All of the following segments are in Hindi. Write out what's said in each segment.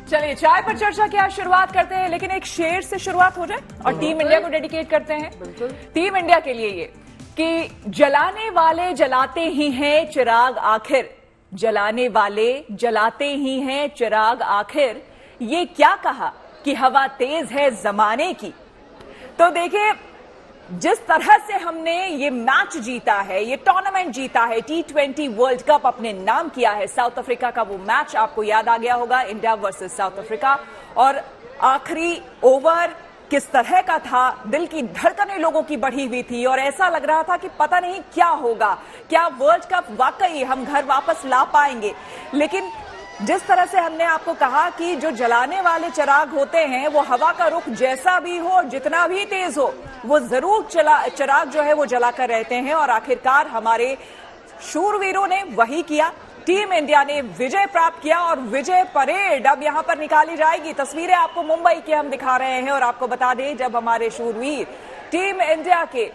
चलिए चाय पर चर्चा की आज शुरुआत करते हैं, लेकिन एक शेर से शुरुआत हो जाए और टीम इंडिया को डेडिकेट करते हैं। टीम इंडिया के लिए ये कि जलाने वाले जलाते ही हैं चिराग आखिर, जलाने वाले जलाते ही हैं चिराग आखिर, ये क्या कहा कि हवा तेज है जमाने की। तो देखिए, जिस तरह से हमने ये मैच जीता है, ये टूर्नामेंट जीता है, T20 वर्ल्ड कप अपने नाम किया है, साउथ अफ्रीका का वो मैच आपको याद आ गया होगा, इंडिया वर्सेस साउथ अफ्रीका, और आखिरी ओवर किस तरह का था, दिल की धड़कनें लोगों की बढ़ी हुई थी और ऐसा लग रहा था कि पता नहीं क्या होगा, क्या वर्ल्ड कप वाकई हम घर वापस ला पाएंगे। लेकिन जिस तरह से हमने आपको कहा कि जो जलाने वाले चिराग होते हैं वो हवा का रुख जैसा भी हो, जितना भी तेज हो, वो जरूर चिराग जो है वो जलाकर रहते हैं, और आखिरकार हमारे शूरवीरों ने वही किया। टीम इंडिया ने विजय प्राप्त किया और विजय परेड अब यहां पर निकाली जाएगी। तस्वीरें आपको मुंबई की हम दिखा रहे हैं और आपको बता दें, जब हमारे शूरवीर टीम इंडिया के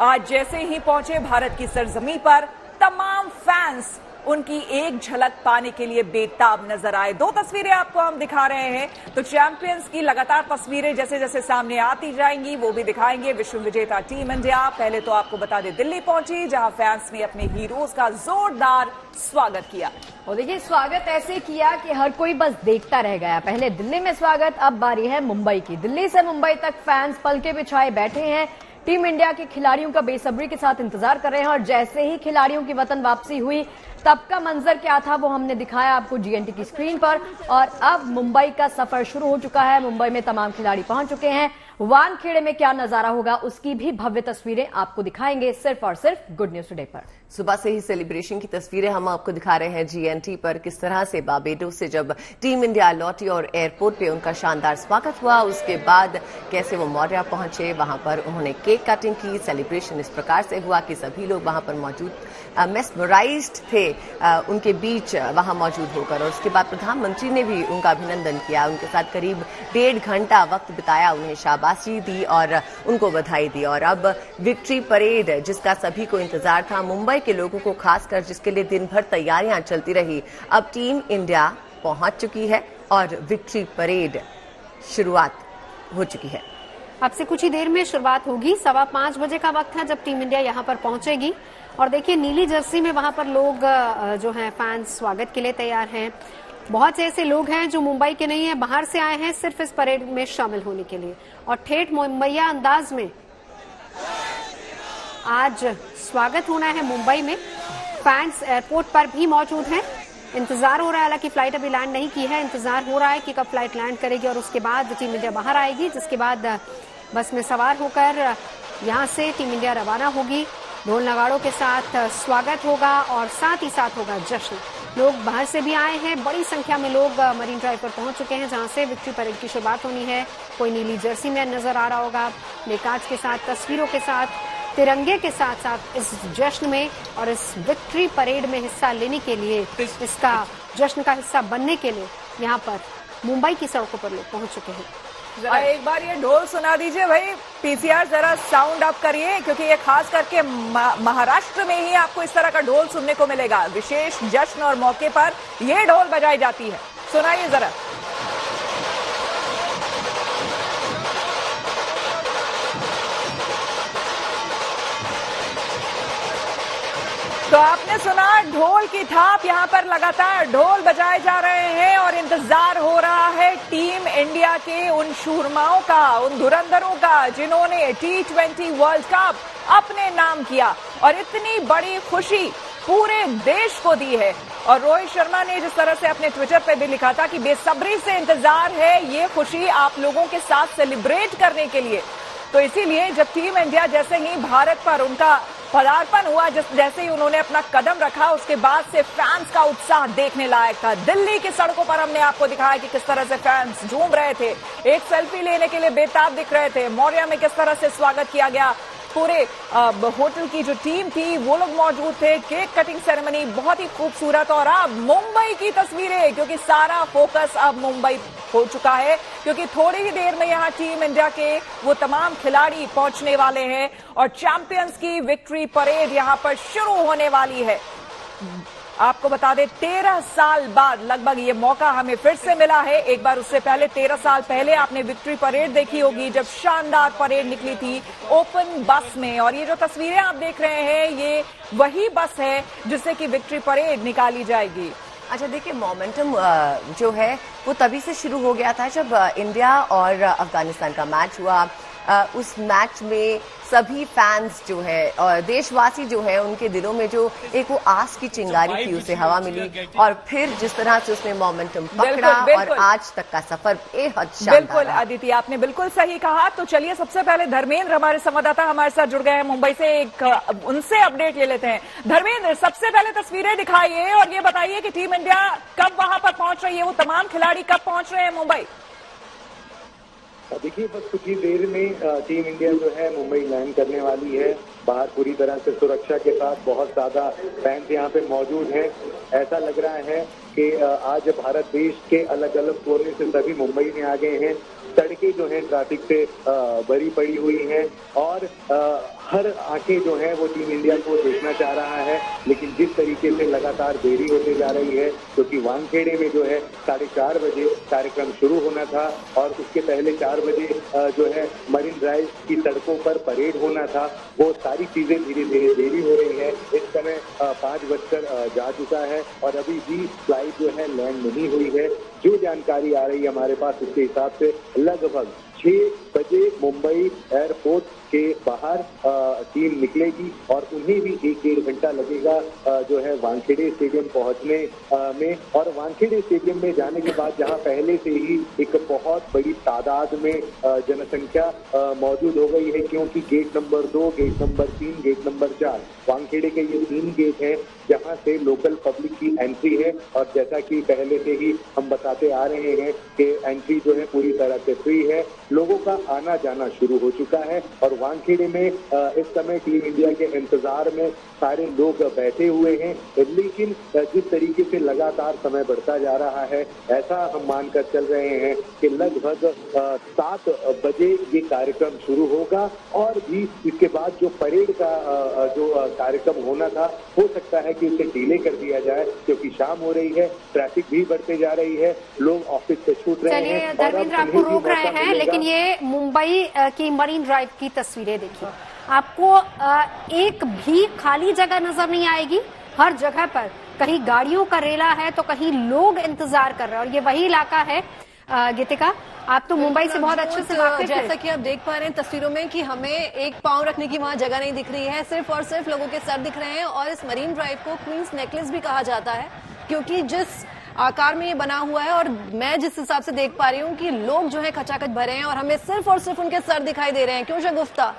आज जैसे ही पहुंचे भारत की सरजमी पर, तमाम फैंस उनकी एक झलक पाने के लिए बेताब नजर आए। दो तस्वीरें आपको हम दिखा रहे हैं, तो चैंपियंस की लगातार तस्वीरें जैसे जैसे सामने आती जाएंगी वो भी दिखाएंगे। विश्व विजेता टीम इंडिया पहले तो आपको बता दें दिल्ली पहुंची, जहां फैंस ने अपने हीरोज का जोरदार स्वागत किया। और देखिए, स्वागत ऐसे किया कि हर कोई बस देखता रह गया। पहले दिल्ली में स्वागत, अब बारी है मुंबई की। दिल्ली से मुंबई तक फैंस पलके बिछाए बैठे हैं, टीम इंडिया के खिलाड़ियों का बेसब्री के साथ इंतजार कर रहे हैं। और जैसे ही खिलाड़ियों की वतन वापसी हुई, तब का मंजर क्या था वो हमने दिखाया आपको GNT की स्क्रीन पर। और अब मुंबई का सफर शुरू हो चुका है, मुंबई में तमाम खिलाड़ी पहुंच चुके हैं। वानखेड़े में क्या नजारा होगा उसकी भी भव्य तस्वीरें आपको दिखाएंगे सिर्फ और सिर्फ गुड न्यूज टुडे पर। सुबह से ही सेलिब्रेशन की तस्वीरें हम आपको दिखा रहे हैं GNT पर, किस तरह से बारबेडोस से जब टीम इंडिया लौटी और एयरपोर्ट पे उनका शानदार स्वागत हुआ, उसके बाद कैसे वो मौर्या पहुंचे, वहां पर उन्होंने केक कटिंग की। सेलिब्रेशन इस प्रकार से हुआ कि सभी लोग वहां पर मौजूद मेस्मराइज्ड थे उनके बीच वहां मौजूद होकर, और उसके बाद प्रधानमंत्री ने भी उनका अभिनंदन किया, उनके साथ करीब 1.5 घंटा वक्त बिताया, उन्हें शाबाशी दी और उनको बधाई दी। और अब विक्ट्री परेड, जिसका सभी को इंतजार था, मुंबई के लोगों को खासकर, जिसके लिए दिन भर तैयारियां चलती रही, अब टीम इंडिया पहुंच चुकी है और विक्ट्री परेड शुरुआत हो चुकी है। अब से कुछ ही देर में शुरुआत होगी। 5:15 बजे का वक्त है जब टीम इंडिया यहां पर पहुंचेगी। और देखिए, नीली जर्सी में वहां पर लोग जो हैं फैंस स्वागत के लिए तैयार हैं। बहुत से ऐसे लोग हैं जो मुंबई के नहीं है, बाहर से आए हैं सिर्फ इस परेड में शामिल होने के लिए। और ठेठ मुंबईया अंदाज में आज स्वागत होना है मुंबई में। फैंस एयरपोर्ट पर भी मौजूद हैं, इंतजार हो रहा है, हालांकि फ्लाइट अभी लैंड नहीं की है, इंतजार हो रहा है कि कब फ्लाइट लैंड करेगी और उसके बाद टीम इंडिया बाहर आएगी, जिसके बाद बस में सवार होकर यहां से टीम इंडिया रवाना होगी। ढोल नगाड़ों के साथ स्वागत होगा और साथ ही साथ होगा जश्न। लोग बाहर से भी आए हैं, बड़ी संख्या में लोग मरीन ड्राइव पर पहुंच चुके हैं, जहां से विक्ट्री परेड की शुरुआत होनी है। कोई नीली जर्सी में नजर आ रहा होगा, नेकाज के साथ, तस्वीरों के साथ, तिरंगे के साथ साथ इस जश्न में और इस विक्ट्री परेड में हिस्सा लेने के लिए, इसका जश्न का हिस्सा बनने के लिए यहाँ पर मुंबई की सड़कों पर लोग पहुंच चुके हैं। जरा एक बार ये ढोल सुना दीजिए भाई, PCR जरा साउंड अप करिए, क्योंकि ये खास करके महाराष्ट्र में ही आपको इस तरह का ढोल सुनने को मिलेगा। विशेष जश्न और मौके पर ये ढोल बजाई जाती है, सुनाइए जरा। तो आपने सुना, ढोल की थाप, यहाँ पर लगातार ढोल बजाए जा रहे हैं और इंतजार हो रहा है टीम इंडिया के उन शूरमाओं का, उन धुरंधरों का, जिन्होंने T20 वर्ल्ड कप अपने नाम किया और इतनी बड़ी खुशी पूरे देश को दी है। और रोहित शर्मा ने जिस तरह से अपने ट्विटर पे भी लिखा था कि बेसब्री से इंतजार है ये खुशी आप लोगों के साथ सेलिब्रेट करने के लिए। तो इसीलिए जब टीम इंडिया जैसे ही भारत पर उनका पदार्पण हुआ, जैसे ही उन्होंने अपना कदम रखा, उसके बाद से फैंस का उत्साह देखने लायक था। दिल्ली की सड़कों पर हमने आपको दिखाया कि किस तरह से फैंस झूम रहे थे, एक सेल्फी लेने के लिए बेताब दिख रहे थे। मौर्या में किस तरह से स्वागत किया गया, पूरे होटल की जो टीम थी वो लोग मौजूद थे। केक कटिंग सेरेमनी बहुत ही खूबसूरत। और अब मुंबई की तस्वीरें, क्योंकि सारा फोकस अब मुंबई हो चुका है, क्योंकि थोड़ी ही देर में यहाँ टीम इंडिया के वो तमाम खिलाड़ी पहुंचने वाले हैं और चैंपियंस की विक्ट्री परेड यहाँ पर शुरू होने वाली है। आपको बता दें 13 साल बाद लगभग ये मौका हमें फिर से मिला है। एक बार उससे पहले 13 साल पहले आपने विक्ट्री परेड देखी होगी, जब शानदार परेड निकली थी ओपन बस में। और ये जो तस्वीरें आप देख रहे हैं ये वही बस है जिससे कि विक्ट्री परेड निकाली जाएगी। अच्छा देखिए, मोमेंटम जो है वो तभी से शुरू हो गया था जब इंडिया और अफगानिस्तान का मैच हुआ। उस मैच में सभी फैंस जो है और देशवासी जो है उनके दिलों में जो एक वो आस की चिंगारी थी उसे हवा मिली, और फिर जिस तरह से उसने मोमेंटम पकड़ा और आज तक का सफर बेहद शानदार। बिल्कुल अदिति, आपने बिल्कुल सही कहा। तो चलिए सबसे पहले धर्मेंद्र हमारे संवाददाता हमारे साथ जुड़ गए हैं मुंबई से, एक उनसे अपडेट ले लेते हैं। धर्मेंद्र, सबसे पहले तस्वीरें दिखाइए और ये बताइए कि टीम इंडिया कब वहां पर पहुंच रही है, वो तमाम खिलाड़ी कब पहुंच रहे हैं मुंबई? देखिए, बस कुछ ही देर में टीम इंडिया जो है मुंबई लैंड करने वाली है। बाहर पूरी तरह से सुरक्षा के साथ बहुत ज्यादा फैंस यहाँ पे मौजूद हैं। ऐसा लग रहा है कि आज भारत देश के अलग अलग कोने से सभी मुंबई में आ गए हैं। सड़कें जो हैं ट्रैफिक से भरी पड़ी हुई हैं और हर आंखें जो है वो टीम इंडिया को देखना चाह रहा है। लेकिन जिस तरीके से लगातार देरी होते जा रही है, क्योंकि वानखेड़े में जो है 4:30 बजे कार्यक्रम शुरू होना था और उसके पहले 4 बजे जो है मरीन ड्राइव की सड़कों पर परेड होना था, वो सारी चीजें धीरे धीरे देरी हो रही है। इस समय 5 बजकर जा चुका है और अभी भी फ्लाइट जो है लैंड नहीं हुई है। जो जानकारी आ रही है हमारे पास उसके हिसाब से लगभग 6 बजे मुंबई एयरपोर्ट के बाहर टीम निकलेगी और उन्हें भी 1-1.5 घंटा लगेगा जो है वानखेड़े स्टेडियम पहुंचने में। और वानखेड़े स्टेडियम में जाने के बाद जहां पहले से ही एक बहुत बड़ी तादाद में जनसंख्या मौजूद हो गई है, क्योंकि gate number 2, gate number 3, gate number 4 Wankhede के ये 3 गेट हैं जहां से लोकल पब्लिक की एंट्री है। और जैसा कि पहले से ही हम बताते आ रहे हैं कि एंट्री जो है पूरी तरह से फ्री है, लोगों का आना जाना शुरू हो चुका है। और वानखेड़े में इस समय टीम इंडिया के इंतजार में सारे लोग बैठे हुए हैं। लेकिन जिस तरीके से लगातार समय बढ़ता जा रहा है, ऐसा हम मानकर चल रहे हैं कि लगभग 7 बजे ये कार्यक्रम शुरू होगा। और भी इसके बाद जो परेड का जो कार्यक्रम होना था, हो सकता है कि उसे डिले कर दिया जाए, क्योंकि शाम हो रही है, ट्रैफिक भी बढ़ते जा रही है, लोग ऑफिस से छूट रहे हैं। चलिए धर्मेंद्र, आपको रोक रहे हैं, लेकिन ये मुंबई की मरीन ड्राइव की तस्वीरें देखिए, आपको एक भी खाली जगह नजर नहीं आएगी। हर जगह पर कहीं गाड़ियों का रेला है तो कहीं लोग इंतजार कर रहे हैं। और ये वही इलाका है गीतिका, आप तो मुंबई से बहुत अच्छे से वाकिफ हैं। जैसा कि आप देख पा रहे हैं तस्वीरों में कि हमें एक पांव रखने की वहां जगह नहीं दिख रही है, सिर्फ और सिर्फ लोगों के सर दिख रहे हैं। और इस मरीन ड्राइव को क्वींस नेकलेस भी कहा जाता है, क्योंकि जिस आकार में ये बना हुआ है और मैं जिस हिसाब से देख पा रही हूँ कि लोग जो है खचाखच भरे हैं और हमें सिर्फ और सिर्फ उनके सर दिखाई दे रहे हैं। क्यों शगुफ्ता?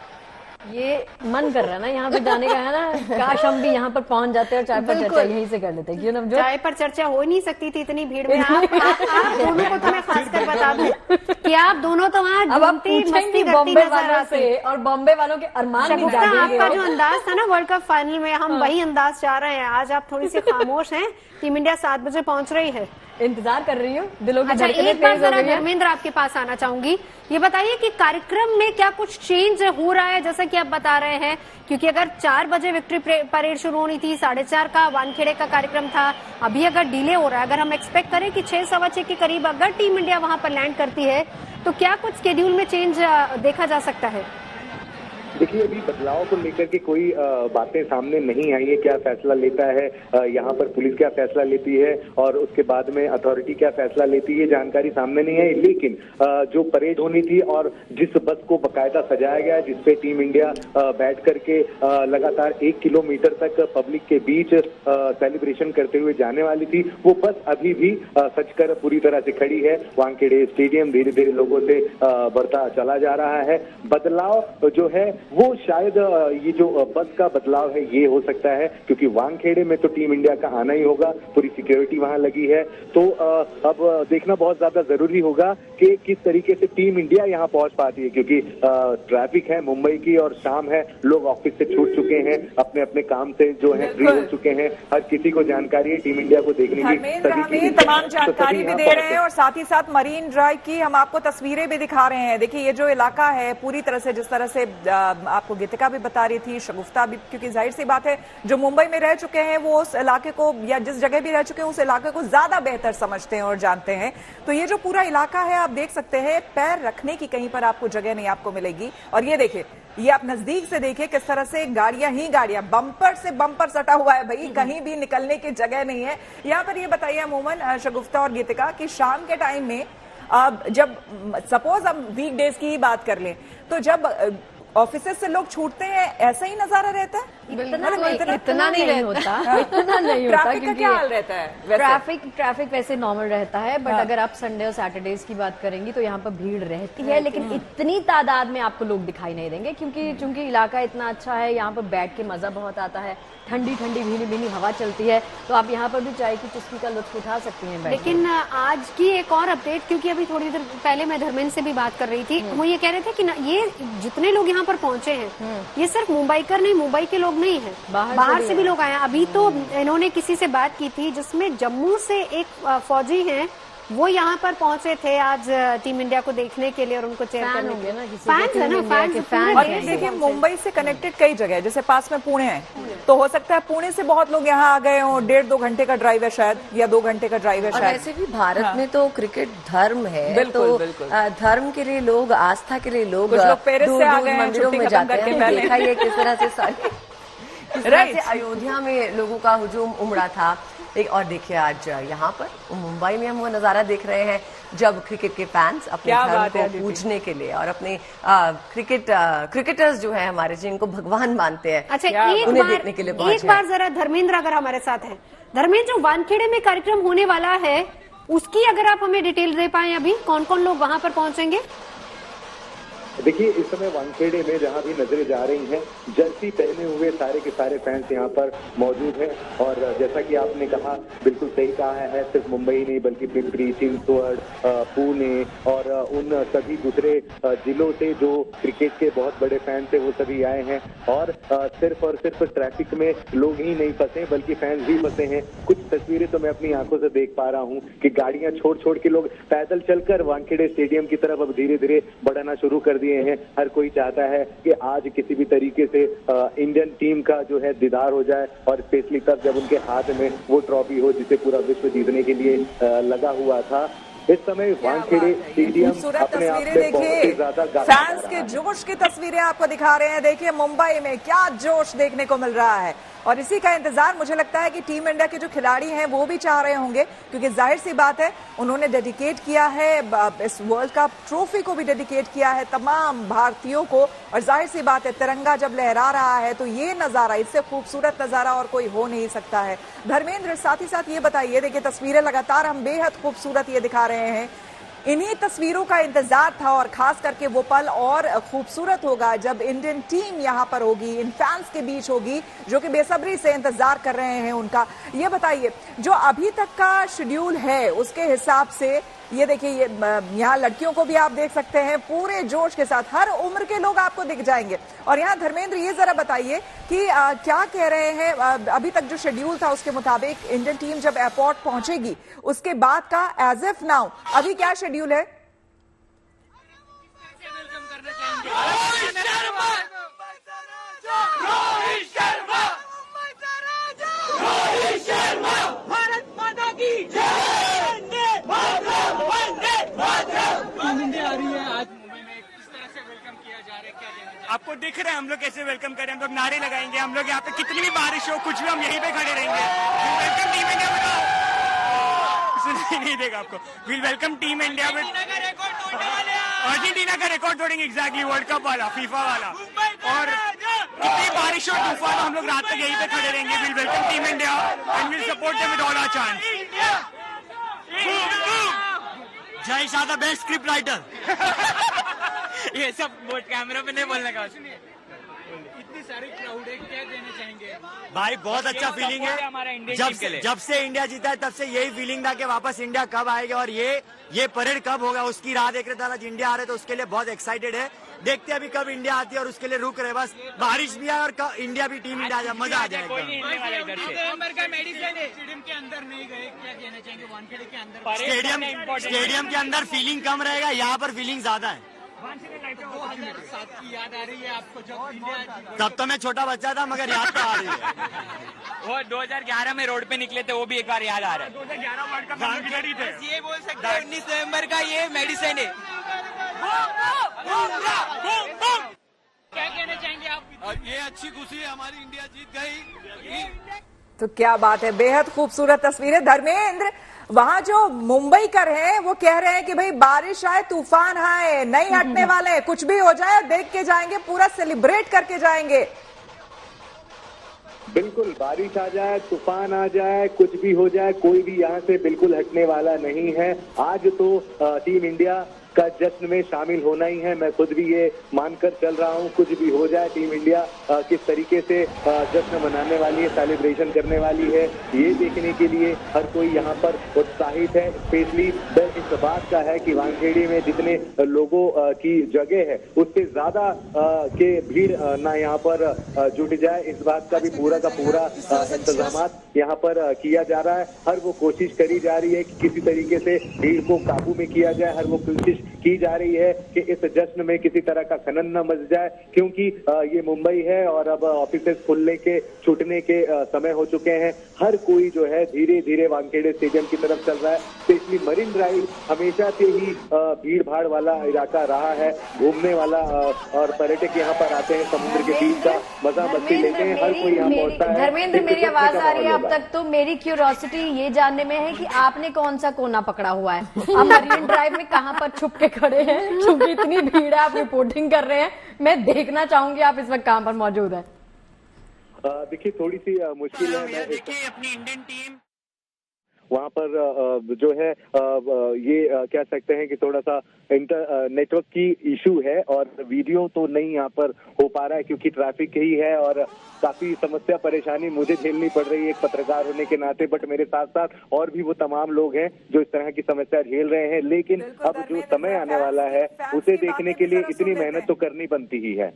ये मन कर रहा है ना यहाँ पे जाने का, है ना। काश हम भी यहाँ पर पहुंच जाते और चाय पर चर्चा यहीं से कर लेते, क्यों ना? चाय पर चर्चा हो नहीं सकती थी इतनी भीड़ में। आप दोनों को तो मैं खासकर बता दूं कि आप दोनों तो वहाँ अब आप पूछेंगे बॉम्बे वालों से और बॉम्बे वालों के अरमान भी जागेंगे। आपका जो अंदाज था ना वर्ल्ड कप फाइनल में, हम वही अंदाज चाह रहे हैं। आज आप थोड़ी सी खामोश हैं। टीम इंडिया 7 बजे पहुंच रही है, इंतजार कर रही हूँ, दिलों की अच्छा, धड़कनें एक बार तेज हो जरा गई हैं। धर्मेंद्र आपके पास आना चाहूंगी। ये बताइए कि कार्यक्रम में क्या कुछ चेंज हो रहा है, जैसा कि आप बता रहे हैं, क्योंकि अगर 4 बजे विक्ट्री परेड शुरू होनी थी, 4:30 का वानखेड़े का कार्यक्रम था, अभी अगर डिले हो रहा है, अगर हम एक्सपेक्ट करें कि 6-6:15 के करीब अगर टीम इंडिया वहां पर लैंड करती है, तो क्या कुछ शेड्यूल में चेंज देखा जा सकता है? देखिए, अभी बदलाव को लेकर के कोई बातें सामने नहीं आई है। क्या फैसला लेता है यहाँ पर पुलिस, क्या फैसला लेती है और उसके बाद में अथॉरिटी क्या फैसला लेती है, जानकारी सामने नहीं है। लेकिन जो परेड होनी थी और जिस बस को बकायदा सजाया गया, जिसपे टीम इंडिया बैठ करके लगातार 1 किलोमीटर तक पब्लिक के बीच सेलिब्रेशन करते हुए जाने वाली थी, वो बस अभी भी सजकर पूरी तरह से खड़ी है। वानखेड़े स्टेडियम धीरे धीरे लोगों से बढ़ता चला जा रहा है। बदलाव जो है वो शायद ये जो बस का बदलाव है ये हो सकता है, क्योंकि वानखेड़े में तो टीम इंडिया का आना ही होगा, पूरी सिक्योरिटी वहां लगी है। तो अब देखना बहुत ज्यादा जरूरी होगा कि किस तरीके से टीम इंडिया यहाँ पहुंच पाती है, क्योंकि ट्रैफिक है मुंबई की और शाम है, लोग ऑफिस से छूट चुके हैं, अपने अपने काम से जो है फ्री हो चुके हैं। हर किसी को जानकारी है टीम इंडिया को देखने की, तमाम जानकारी भी दे रहे हैं और साथ ही साथ मरीन ड्राइव की हम आपको तस्वीरें भी दिखा रहे हैं। देखिए, ये जो इलाका है पूरी तरह से जिस तरह से आपको गीतिका भी बता रही थी, शगुफ्ता भी, क्योंकि जाहिर सी बात है जो मुंबई में रह चुके हैं वो उस इलाके को या जिस जगह भी रह चुके हैं उस इलाके को ज्यादा बेहतर समझते हैं और जानते हैं। तो ये जो पूरा इलाका है आप देख सकते हैं, पैर रखने की कहीं पर आपको जगह नहीं आपको मिलेगी। और ये देखिए, ये आप नजदीक से देखिए किस तरह से गाड़ियां ही गाड़ियां, बम्पर से बम्पर सटा हुआ है भाई, कहीं भी निकलने की जगह नहीं है। यहाँ पर ये बताइए अमूमन शगुफ्ता और गीतिका कि शाम के टाइम में जब सपोज हम वीकडेज की ही बात कर लें तो जब ऑफिस से लोग छूटते हैं ऐसा ही नजारा रहता है? इतना नहीं होता ट्रैफिक का क्या हाल रहता है? ट्रैफिक वैसे नॉर्मल रहता है, बट अगर आप संडे और सैटरडेज की बात करेंगी तो यहाँ पर भीड़ रहती है, लेकिन इतनी तादाद में आपको लोग दिखाई नहीं देंगे क्योंकि इलाका इतना अच्छा है। यहाँ पर बैठ के मजा बहुत आता है, ठंडी ठंडी भीनी भीनी हवा चलती है, तो आप यहाँ पर भी चाय की चुस्की का लुत्फ उठा सकती हैं। लेकिन आज की एक और अपडेट, क्योंकि अभी थोड़ी देर पहले मैं धर्मेंद्र से भी बात कर रही थी, वो ये कह रहे थे कि ये जितने लोग यहाँ पर पहुंचे हैं ये सिर्फ मुंबईकर नहीं, मुंबई के लोग नहीं है, बाहर से भी लोग आए हैं। अभी तो इन्होंने किसी से बात की थी जिसमें जम्मू से एक फौजी हैं, वो यहाँ पर पहुंचे थे आज टीम इंडिया को देखने के लिए और उनको चेयर करने के लिए। फैंस है ना, फैंस। और ये देखिए मुंबई से कनेक्टेड कई जगह है, जैसे पास में पुणे है, तो हो सकता है पुणे से बहुत लोग यहाँ आ गए हो। 1.5-2 घंटे का ड्राइव है शायद, या 2 घंटे का ड्राइव है शायद। वैसे भी भारत में तो क्रिकेट धर्म है, बिल्कुल, तो धर्म के लिए लोग, आस्था के लिए लोग पेरिस से आ गए हैं मंदिरों में जाते हैं। देखा ये किस तरह से राइट, अयोध्या में लोगों का हुजूम उमड़ा था। और देखिए आज यहाँ पर मुंबई में हम वो नजारा देख रहे हैं जब क्रिकेट के फैंस अपने धर्म को पूजने के लिए और अपने क्रिकेटर्स जो है हमारे जिनको भगवान मानते हैं, अच्छा उन्हें देखने के लिए पहुंचे। एक बार जरा धर्मेंद्र अगर हमारे साथ हैं, धर्मेंद्र जो वानखेड़े में कार्यक्रम होने वाला है उसकी अगर आप हमें डिटेल दे पाएं, अभी कौन कौन लोग वहां पर पहुंचेंगे? देखिए इस समय वानखेड़े में जहां भी नजरें जा रही हैं, जर्सी पहने हुए सारे के सारे फैंस यहां पर मौजूद हैं। और जैसा कि आपने कहा, बिल्कुल सही कहा है, सिर्फ मुंबई नहीं बल्कि पिंपरी चिंचवड, पुणे और उन सभी दूसरे जिलों से जो क्रिकेट के बहुत बड़े फैंस थे वो सभी आए हैं। और सिर्फ ट्रैफिक में लोग ही नहीं फंसे बल्कि फैंस भी फंसे हैं। कुछ तस्वीरें तो मैं अपनी आंखों से देख पा रहा हूँ कि गाड़ियां छोड़ के लोग पैदल चलकर वानखेड़े स्टेडियम की तरफ अब धीरे धीरे बढ़ाना शुरू कर दिए हैं। हर कोई चाहता है कि आज किसी भी तरीके से इंडियन टीम का जो है दीदार हो जाए, और स्पेशली तब जब उनके हाथ में वो ट्रॉफी हो जिसे पूरा विश्व जीतने के लिए लगा हुआ था। इस समय वानखेड़े स्टेडियम अपने आप में बहुत ही ज्यादा फैंस के जोश की तस्वीरें आपको दिखा रहे हैं। देखिए मुंबई में क्या जोश देखने को मिल रहा है, और इसी का इंतजार मुझे लगता है कि टीम इंडिया के जो खिलाड़ी हैं वो भी चाह रहे होंगे, क्योंकि जाहिर सी बात है उन्होंने डेडिकेट किया है इस वर्ल्ड कप ट्रॉफी को भी डेडिकेट किया है तमाम भारतीयों को। और जाहिर सी बात है तिरंगा जब लहरा रहा है तो ये नजारा, इससे खूबसूरत नजारा और कोई हो नहीं सकता है। धर्मेंद्र साथ ही साथ ये बताइए, देखिए तस्वीरें लगातार हम बेहद खूबसूरत ये दिखा रहे हैं, इन्हीं तस्वीरों का इंतजार था और खास करके वो पल और खूबसूरत होगा जब इंडियन टीम यहां पर होगी, इन फैंस के बीच होगी जो कि बेसब्री से इंतजार कर रहे हैं उनका। ये बताइए जो अभी तक का शेड्यूल है उसके हिसाब से, ये देखिए ये यहाँ लड़कियों को भी आप देख सकते हैं पूरे जोश के साथ, हर उम्र के लोग आपको दिख जाएंगे। और यहाँ धर्मेंद्र ये जरा बताइए कि क्या कह रहे हैं, अभी तक जो शेड्यूल था उसके मुताबिक इंडियन टीम जब एयरपोर्ट पहुंचेगी उसके बाद का एज इफ नाउ अभी क्या शेड्यूल है? आपको दिख रहा है हम लोग कैसे वेलकम करें, हम लोग नारे लगाएंगे, हम लोग यहाँ पे कितनी भी बारिश हो कुछ भी हम यहीं पे खड़े रहेंगे। वेलकम टीम इंडिया, बताओ सुनाई नहीं देगा आपको। Will welcome team India with Argentina का रिकॉर्ड तोड़ेंगे, एग्जैक्टली वर्ल्ड कप वाला, फीफा वाला। और कितनी बारिश और तूफान हम लोग रात तक यहीं पे खड़े रहेंगे। Will welcome team India and will support them with all our chance. Jay Shah the best script writer. ये सब कैमरा पे नहीं बोलने का। इतनी सारी क्राउड है, क्या देना चाहेंगे भाई? बहुत अच्छा फीलिंग है। जब से इंडिया जीता है तब से यही फीलिंग था कि वापस इंडिया कब आएगा और ये परेड कब होगा उसकी राह देख रहे थे। आज इंडिया आ रहे तो उसके लिए बहुत एक्साइटेड है। देखते हैं अभी कब इंडिया आती है और उसके लिए रुक रहे, बस बारिश भी है और इंडिया भी टीम इंडिया आ जाए, मजा आ जाएगा। स्टेडियम के अंदर नहीं गए, क्या कहना चाहेंगे? वानखेड़े के अंदर स्टेडियम के अंदर फीलिंग कम रहेगा, यहाँ पर फीलिंग ज्यादा है। 2007 की याद आ रही है आपको जब इंडिया? तब तो मैं छोटा बच्चा था मगर याद तो आ रही है। वो 2011 में रोड पे निकले थे, वो भी एक बार याद आ रहा है। 2011 वर्ल्ड कप में खिलाड़ी थे। ये बोल सकते हैं 19 नवंबर का ये मेडिसिन है। क्या कहना चाहेंगे आप? ये अच्छी खुशी है, हमारी इंडिया जीत गई। तो क्या बात है, बेहद खूबसूरत तस्वीरें। धर्मेंद्र, वहां जो मुंबई कर है वो कह रहे हैं कि भाई बारिश आए तूफान आए नहीं हटने वाले, कुछ भी हो जाए देख के जाएंगे, पूरा सेलिब्रेट करके जाएंगे। बिल्कुल, बारिश आ जाए, तूफान आ जाए, कुछ भी हो जाए, कोई भी यहाँ से बिल्कुल हटने वाला नहीं है। आज तो टीम इंडिया का जश्न में शामिल होना ही है। मैं खुद भी ये मानकर चल रहा हूँ, कुछ भी हो जाए टीम इंडिया किस तरीके से जश्न मनाने वाली है, सेलिब्रेशन करने वाली है, ये देखने के लिए हर कोई यहाँ पर उत्साहित है। स्पेशली इस बात का है कि वानखेड़े में जितने लोगों की जगह है उससे ज्यादा के भीड़ ना यहाँ पर जुट जाए, इस बात का भी पूरा का पूरा इंतजाम यहाँ पर किया जा रहा है। हर वो कोशिश करी जा रही है कि किसी तरीके से भीड़ को काबू में किया जाए, हर वो कोशिश की जा रही है कि इस जश्न में किसी तरह का खनन न मच जाए, क्योंकि ये मुंबई है और अब ऑफिसेस खुलने के छूटने के समय हो चुके हैं। हर कोई जो है धीरे धीरे वानखेड़े स्टेडियम की तरफ चल रहा है। स्पेशली मरीन ड्राइव हमेशा से ही भीड़ भाड़ वाला इलाका रहा है, घूमने वाला, और पर्यटक यहाँ पर आते हैं, समुद्र के बीच का मजा मस्ती लेते हैं, हर कोई यहाँ पहुंचता है। धर्मेंद्र, मेरी आवाज आ रही है अब तक? तो मेरी क्यूरियोसिटी ये जानने में है कि आपने कौन सा कोना पकड़ा हुआ है? आप मरीन ड्राइव में कहाँ पर छुप के खड़े हैं? क्योंकि इतनी भीड़ है, आप रिपोर्टिंग कर रहे हैं, मैं देखना चाहूंगी आप इस वक्त कहाँ पर मौजूद है। देखिए, थोड़ी सी मुश्किल है। देखिए अपनी इंडियन टीम वहाँ पर जो है ये कह सकते हैं कि थोड़ा सा नेटवर्क की इशू है और वीडियो तो नहीं यहाँ पर हो पा रहा है क्योंकि ट्रैफिक ही है और काफी समस्या परेशानी मुझे झेलनी पड़ रही है एक पत्रकार होने के नाते। बट मेरे साथ साथ और भी वो तमाम लोग हैं जो इस तरह की समस्या झेल रहे हैं, लेकिन अब जो समय आने वाला है उसे देखने के लिए इतनी मेहनत तो करनी बनती ही है।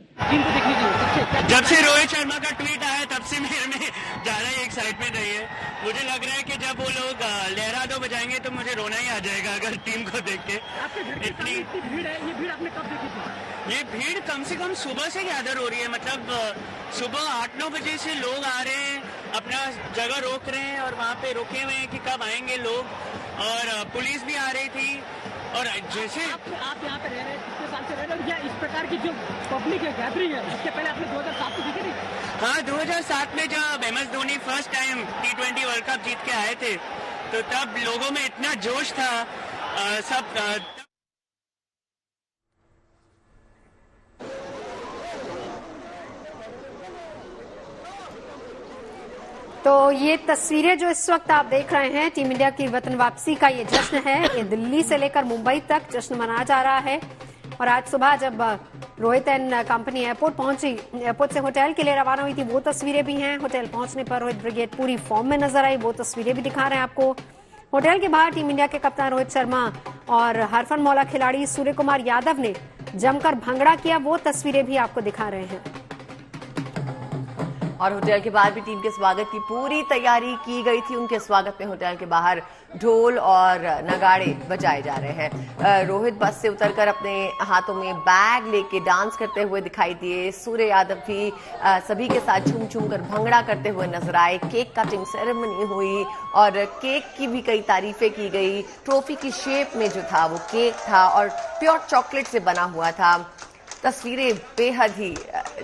जब से रोहित शर्मा का ट्वीट आया तब से मेरे में ज्यादा एक्साइटमेंट रही है। मुझे लग रहा है कि जब वो लोग लहरा दो बजाएंगे तो मुझे रोना ही आ जाएगा अगर टीम को देख के। इतनी भीड़ है, ये भीड़ आपने कब देखी थी? ये भीड़ कम से कम सुबह से गैदर हो रही है, मतलब सुबह 8-9 बजे से लोग आ रहे हैं, अपना जगह रोक रहे हैं और वहाँ पे रुके हुए हैं कि कब आएंगे लोग, और पुलिस भी आ रही थी। और जैसे आप यहाँ पे रह रहे हैं, कितने साल से रह रहे हैं, या इस प्रकार की जो पब्लिक है गैदरिंग है इसके पहले आपने 2007 में देखी थी? हाँ, 2007 में जब MS Dhoni first time T20 world cup जीत के आए थे तो तब लोगों में इतना जोश था। सब तो ये तस्वीरें जो इस वक्त आप देख रहे हैं, टीम इंडिया की वतन वापसी का ये जश्न है। ये दिल्ली से लेकर मुंबई तक जश्न मनाया जा रहा है। और आज सुबह जब रोहित एंड कंपनी एयरपोर्ट पहुंची, एयरपोर्ट से होटल के लिए रवाना हुई थी, वो तस्वीरें भी हैं। होटल पहुंचने पर रोहित ब्रिगेड पूरी फॉर्म में नजर आई, वो तस्वीरें भी दिखा रहे हैं आपको। होटल के बाहर टीम इंडिया के कप्तान रोहित शर्मा और हरफनमौला खिलाड़ी सूर्य कुमार यादव ने जमकर भंगड़ा किया, वो तस्वीरें भी आपको दिखा रहे हैं। और होटल के बाहर भी टीम के स्वागत की पूरी तैयारी की गई थी। उनके स्वागत में होटल के बाहर ढोल और नगाड़े बजाए जा रहे हैं। रोहित बस से उतरकर अपने हाथों में बैग लेके डांस करते हुए दिखाई दिए। सूर्य यादव भी सभी के साथ झूम झूम कर भंगड़ा करते हुए नजर आए। केक कटिंग सेरेमनी हुई और केक की भी कई तारीफें की गई। ट्रॉफी की शेप में जो था वो केक था और प्योर चॉकलेट से बना हुआ था। तस्वीरें बेहद ही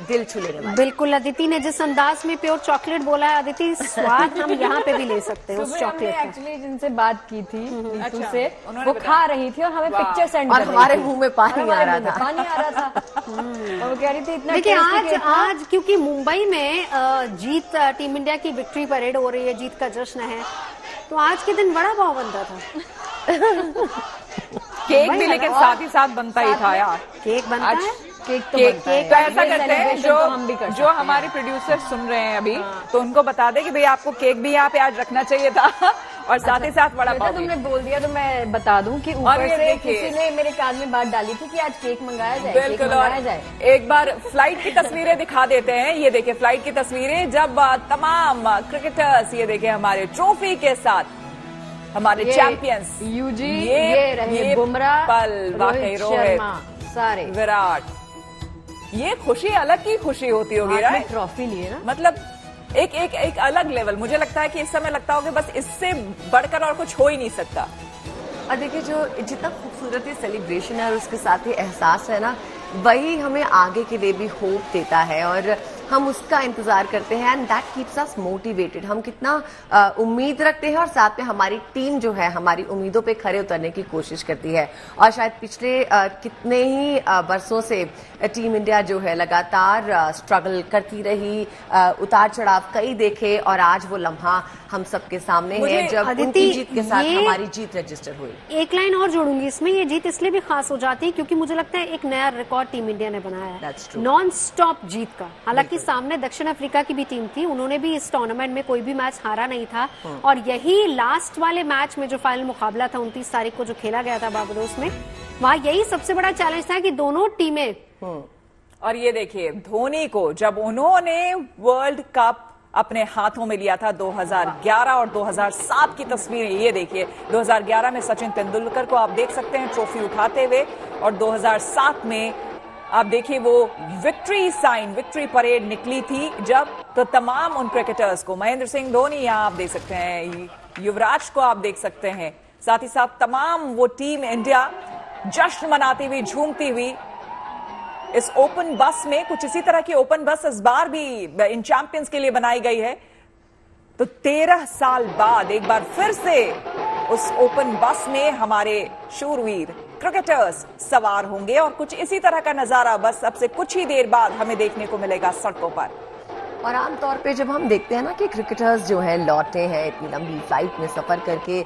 दिल छू लेने वाली। बिल्कुल, अदिति ने जिस अंदाज में प्योर चॉकलेट बोला है, अदिति स्वाद हम यहाँ पे भी ले सकते हैं उस चॉकलेट का। एक्चुअली जिनसे बात की थी नीतू से, वो खा रही थी और हमें पिक्चर सेंड और हमारे मुंह में पानी आ रहा था। पानी आ रहा था और वो कह रही थी इतना। देखिए आज क्योंकि मुंबई में जीत टीम इंडिया की विक्ट्री परेड हो रही है, जीत का जश्न है, तो आज के दिन बड़ा भाव बनता था। केक भी लेकिन साथ ही साथ बनता ही था यार। केक बनता है, केक तो ऐसा करते हैं हम भी जो हमारे प्रोड्यूसर सुन रहे हैं अभी, तो उनको बता दे कि भाई आपको केक भी यहाँ पे आज रखना चाहिए था और साथ ही साथ बड़ा पाव। तुमने बोल दिया तो मैं बता दूं कि ऊपर से किसी ने मेरे कान में बात डाली थी कि आज केक मंगाया जाए। बिल्कुल, और एक बार फ्लाइट की तस्वीरें दिखा देते हैं। ये देखिए फ्लाइट की तस्वीरें, जब तमाम क्रिकेटर्स ये देखिए हमारे ट्रॉफी के साथ हमारे चैंपियंस यूजी, ये रहे बुमराह, पल वाकई रोहित सारे। विराट, ये खुशी अलग की खुशी होती होगी, हाथ में राइट? ट्रॉफी लिए ना, मतलब एक अलग लेवल। मुझे लगता है कि इस समय लगता होगा बस इससे बढ़कर और कुछ हो ही नहीं सकता। और देखिए, जो जितना खूबसूरत ये सेलिब्रेशन है और उसके साथ ही एहसास है ना, वही हमें आगे के लिए भी होप देता है और हम उसका इंतजार करते हैं and that keeps us motivated. हम कितना उम्मीद रखते हैं और साथ में हमारी टीम जो है हमारी उम्मीदों पे खरे उतरने की कोशिश करती है। और शायद पिछले कितने ही बरसों से टीम इंडिया जो है लगातार स्ट्रगल करती रही, उतार चढ़ाव कई देखे और आज वो लम्हा हम सबके सामने है जब उनकी जीत के साथ हमारी जीत रजिस्टर हुई। एक लाइन और जोड़ूंगी इसमें, ये जीत इसलिए भी खास हो जाती है क्योंकि मुझे लगता है एक नया रिकॉर्ड टीम इंडिया ने बनाया है नॉन स्टॉप जीत का। हालांकि सामने दक्षिण अफ्रीका की भी टीम थी, उन्होंने भी इस टूर्नामेंट में कोई भी मैच हारा नहीं था और यही लास्ट वाले मैच में जो फाइनल मुकाबला था 29 तारीख को जो खेला गया था बारबाडोस में, वहां यही सबसे बड़ा चैलेंज था कि दोनों टीमें। और ये देखिए, धोनी को जब उन्होंने वर्ल्ड कप अपने हाथों में लिया था 2011 और 2007 की तस्वीरें, ये देखिए 2011 में सचिन तेंदुलकर को आप देख सकते हैं ट्रॉफी उठाते हुए और 2007 में आप देखिए वो विक्ट्री साइन, विक्ट्री परेड निकली थी जब, तो तमाम उन क्रिकेटर्स को, महेंद्र सिंह धोनी यहां आप देख सकते हैं, युवराज को आप देख सकते हैं, साथ ही साथ तमाम वो टीम इंडिया जश्न मनाती हुई, झूमती हुई इस ओपन बस में। कुछ इसी तरह की ओपन बस इस बार भी इन चैंपियंस के लिए बनाई गई है। तो 13 साल बाद एक बार फिर से उस ओपन बस में हमारे शूरवीर क्रिकेटर्स सवार होंगे और कुछ इसी तरह का नजारा बस अब से कुछ ही देर बाद हमें देखने को मिलेगा सड़कों पर। और आमतौर पे जब हम देखते हैं ना कि क्रिकेटर्स जो है लौटे हैं इतनी लंबी फ्लाइट में सफर करके,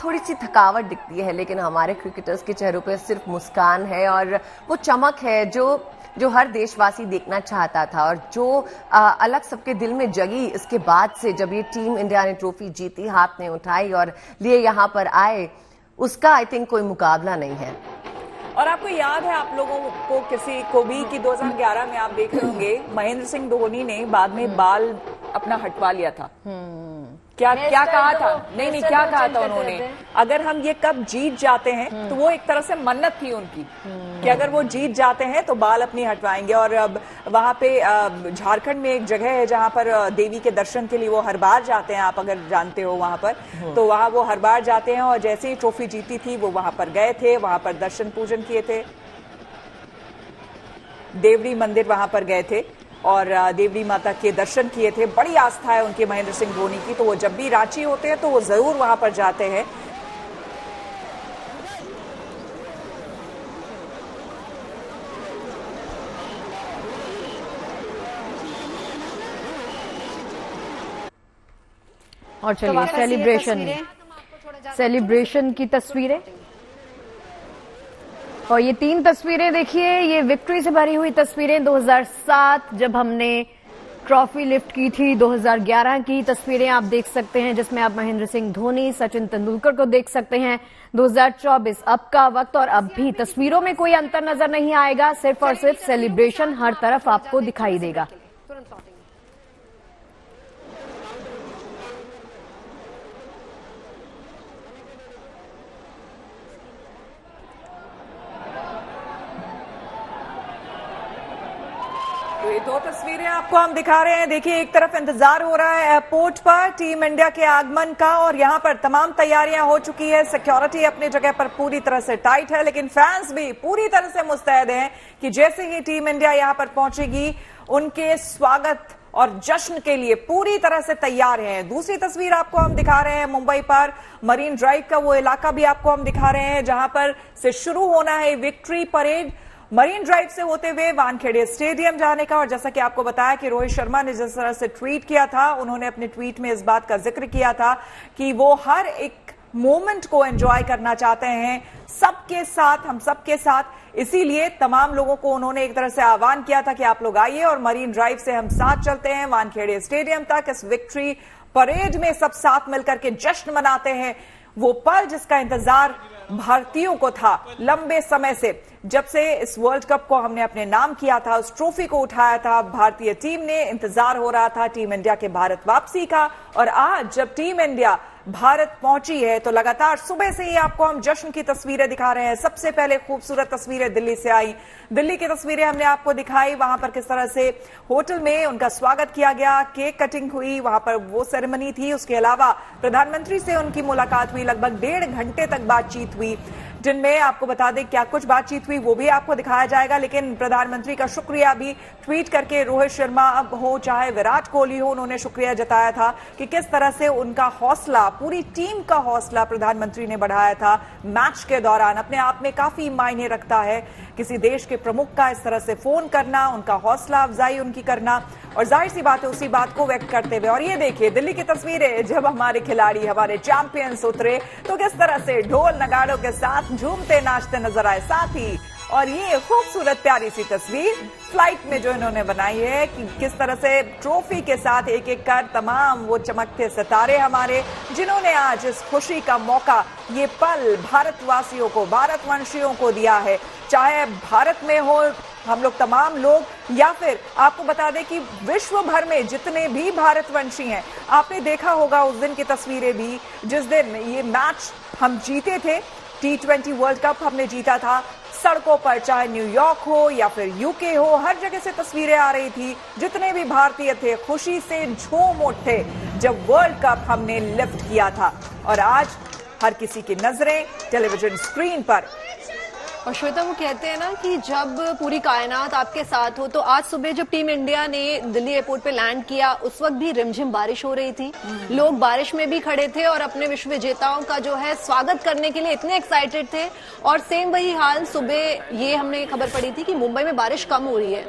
थोड़ी सी थकावट दिखती है, लेकिन हमारे क्रिकेटर्स के चेहरों पे सिर्फ मुस्कान है और वो चमक है जो हर देशवासी देखना चाहता था और जो अलग सबके दिल में जगी इसके बाद से जब ये टीम इंडिया ने ट्रॉफी जीती, हाथ में उठाई और लिए यहाँ पर आए, उसका आई थिंक कोई मुकाबला नहीं है। और आपको याद है, आप लोगों को किसी को भी कि 2011 में आप देख रहे होंगे महेंद्र सिंह धोनी ने बाद में बाल अपना हटवा लिया था। क्या कहा था? नहीं, क्या कहा था उन्होंने, अगर हम ये कप जीत जाते हैं तो वो एक तरह से मन्नत थी उनकी कि अगर वो जीत जाते हैं तो बाल अपनी हटवाएंगे। और अब वहां पे झारखंड में एक जगह है जहां पर देवी के दर्शन के लिए वो हर बार जाते हैं, आप अगर जानते हो वहां पर, तो वहां वो हर बार जाते हैं और जैसे ही ट्रॉफी जीती थी वो वहां पर गए थे, वहां पर दर्शन पूजन किए थे, देवरी मंदिर वहां पर गए थे और देवरी माता के दर्शन किए थे। बड़ी आस्था है उनके महेंद्र सिंह धोनी की, तो वो जब भी रांची होते हैं तो वो जरूर वहां पर जाते हैं। और चलिए सेलिब्रेशन की तस्वीरें, और ये 3 तस्वीरें देखिए, ये विक्ट्री से भरी हुई तस्वीरें 2007 जब हमने ट्रॉफी लिफ्ट की थी, 2011 की तस्वीरें आप देख सकते हैं जिसमें आप महेंद्र सिंह धोनी, सचिन तेंदुलकर को देख सकते हैं, 2024 अब का वक्त और अब भी तस्वीरों में कोई अंतर नजर नहीं आएगा, सिर्फ और सिर्फ सेलिब्रेशन हर तरफ आपको दिखाई देगा। तो ये 2 तस्वीरें आपको हम दिखा रहे हैं। देखिए, एक तरफ इंतजार हो रहा है एयरपोर्ट पर टीम इंडिया के आगमन का और यहाँ पर तमाम तैयारियां हो चुकी है, सिक्योरिटी अपनी जगह पर पूरी तरह से टाइट है, लेकिन फैंस भी पूरी तरह से मुस्तैद हैं कि जैसे ही टीम इंडिया यहाँ पर पहुंचेगी उनके स्वागत और जश्न के लिए पूरी तरह से तैयार हैं। दूसरी तस्वीर आपको हम दिखा रहे हैं मुंबई पर मरीन ड्राइव का वो इलाका भी आपको हम दिखा रहे हैं जहां पर से शुरू होना है विक्ट्री परेड, मरीन ड्राइव से होते हुए वानखेड़े स्टेडियम जाने का। और जैसा कि आपको बताया कि रोहित शर्मा ने जिस तरह से ट्वीट किया था, उन्होंने अपने ट्वीट में इस बात का जिक्र किया था कि वो हर एक मोमेंट को एंजॉय करना चाहते हैं सबके साथ, हम सबके साथ, इसीलिए तमाम लोगों को उन्होंने एक तरह से आह्वान किया था कि आप लोग आइए और मरीन ड्राइव से हम साथ चलते हैं वानखेड़े स्टेडियम तक, इस विक्ट्री परेड में सब साथ मिलकर के जश्न मनाते हैं। वो पल जिसका इंतजार भारतीयों को था लंबे समय से, जब से इस वर्ल्ड कप को हमने अपने नाम किया था, उस ट्रॉफी को उठाया था, भारतीय टीम ने इंतजार हो रहा था टीम इंडिया के भारत वापसी का। और आज जब टीम इंडिया भारत पहुंची है। तो लगातार सुबह से ही आपको हम जश्न की तस्वीरें दिखा रहे हैं। सबसे पहले खूबसूरत तस्वीरें दिल्ली से आई। दिल्ली की तस्वीरें हमने आपको दिखाई, वहां पर किस तरह से होटल में उनका स्वागत किया गया, केक कटिंग हुई, वहां पर वो सेरेमनी थी। उसके अलावा प्रधानमंत्री से उनकी मुलाकात हुई, लगभग 1.5 घंटे तक बातचीत हुई, जिनमें आपको बता दें क्या कुछ बातचीत हुई वो भी आपको दिखाया जाएगा। लेकिन प्रधानमंत्री का शुक्रिया भी ट्वीट करके रोहित शर्मा अब हो चाहे विराट कोहली हो, उन्होंने शुक्रिया जताया था कि किस तरह से उनका हौसला, पूरी टीम का हौसला प्रधानमंत्री ने बढ़ाया था मैच के दौरान। अपने आप में काफी मायने रखता है किसी देश के प्रमुख का इस तरह से फोन करना, उनका हौसला अफजाई उनकी करना, और जाहिर सी बात है उसी बात को व्यक्त करते हुए। और ये देखिए दिल्ली की तस्वीरें, जब हमारे खिलाड़ी, हमारे चैंपियंस उतरे तो किस तरह से ढोल नगाड़ों के साथ झूमते नाचते नजर आए। साथ ही और ये खूबसूरत प्यारी सी तस्वीर फ्लाइट में जो इन्होंने बनाई है कि किस तरह से ट्रॉफी के साथ एक एक कर तमाम वो चमकते सितारे हमारे, जिन्होंने आज इस खुशी का मौका, ये पल भारतवासियों को, भारतवंशियों को दिया है। चाहे भारत में हो हम लोग तमाम लोग, या फिर आपको बता दें कि विश्व भर में जितने भी भारतवंशी हैं, आपने देखा होगा उस दिन की तस्वीरें भी, जिस दिन ये मैच हम जीते थे, T20 वर्ल्ड कप हमने जीता था। सड़कों पर चाहे न्यूयॉर्क हो या फिर यूके हो, हर जगह से तस्वीरें आ रही थी। जितने भी भारतीय थे खुशी से झूम उठे जब वर्ल्ड कप हमने लिफ्ट किया था। और आज हर किसी की नजरें टेलीविजन स्क्रीन पर। और श्वेता, वो कहते हैं ना कि जब पूरी कायनात आपके साथ हो, तो आज सुबह जब टीम इंडिया ने दिल्ली एयरपोर्ट पे लैंड किया, उस वक्त भी रिमझिम बारिश हो रही थी। लोग बारिश में भी खड़े थे और अपने विश्व विजेताओं का जो है स्वागत करने के लिए इतने एक्साइटेड थे। और सेम वही हाल सुबह ये हमने खबर पड़ी थी कि मुंबई में बारिश कम हो रही है,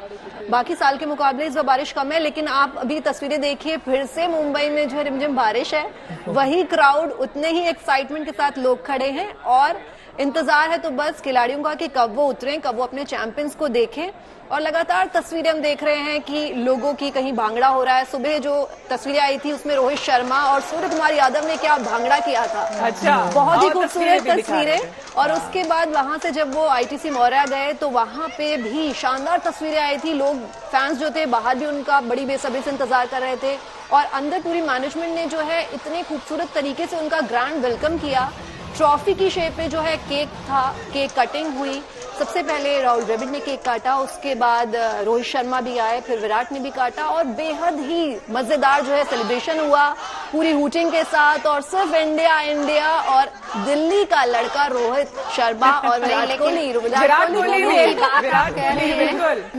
बाकी साल के मुकाबले इस बार बारिश कम है। लेकिन आप अभी तस्वीरें देखिए, फिर से मुंबई में जो है रिमझिम बारिश है, वही क्राउड, उतने ही एक्साइटमेंट के साथ लोग खड़े हैं और इंतजार है तो बस खिलाड़ियों का कि कब वो उतरें, कब वो अपने चैंपियंस को देखें। और लगातार तस्वीरें हम देख रहे हैं कि लोगों की कहीं भांगड़ा हो रहा है। सुबह जो तस्वीरें आई थी उसमें रोहित शर्मा और सूर्य कुमार यादव ने क्या भांगड़ा किया था। अच्छा, बहुत ही खूबसूरत तस्वीरें। और उसके बाद वहां से जब वो ITC मौर्या गए तो वहां पे भी शानदार तस्वीरें आई थी। लोग, फैंस जो थे बाहर भी उनका बड़ी बेसब्री से इंतजार कर रहे थे और अंदर पूरी मैनेजमेंट ने जो है इतने खूबसूरत तरीके से उनका ग्रैंड वेलकम किया। ट्रॉफी की शेप में जो है केक था, केक कटिंग हुई। सबसे पहले राहुल द्रविड़ ने केक काटा, उसके बाद रोहित शर्मा भी आए, फिर विराट ने भी काटा और बेहद ही मजेदार जो है सेलिब्रेशन हुआ पूरी हूटिंग के साथ। और सिर्फ इंडिया इंडिया और दिल्ली का लड़का रोहित शर्मा और विराट कोहली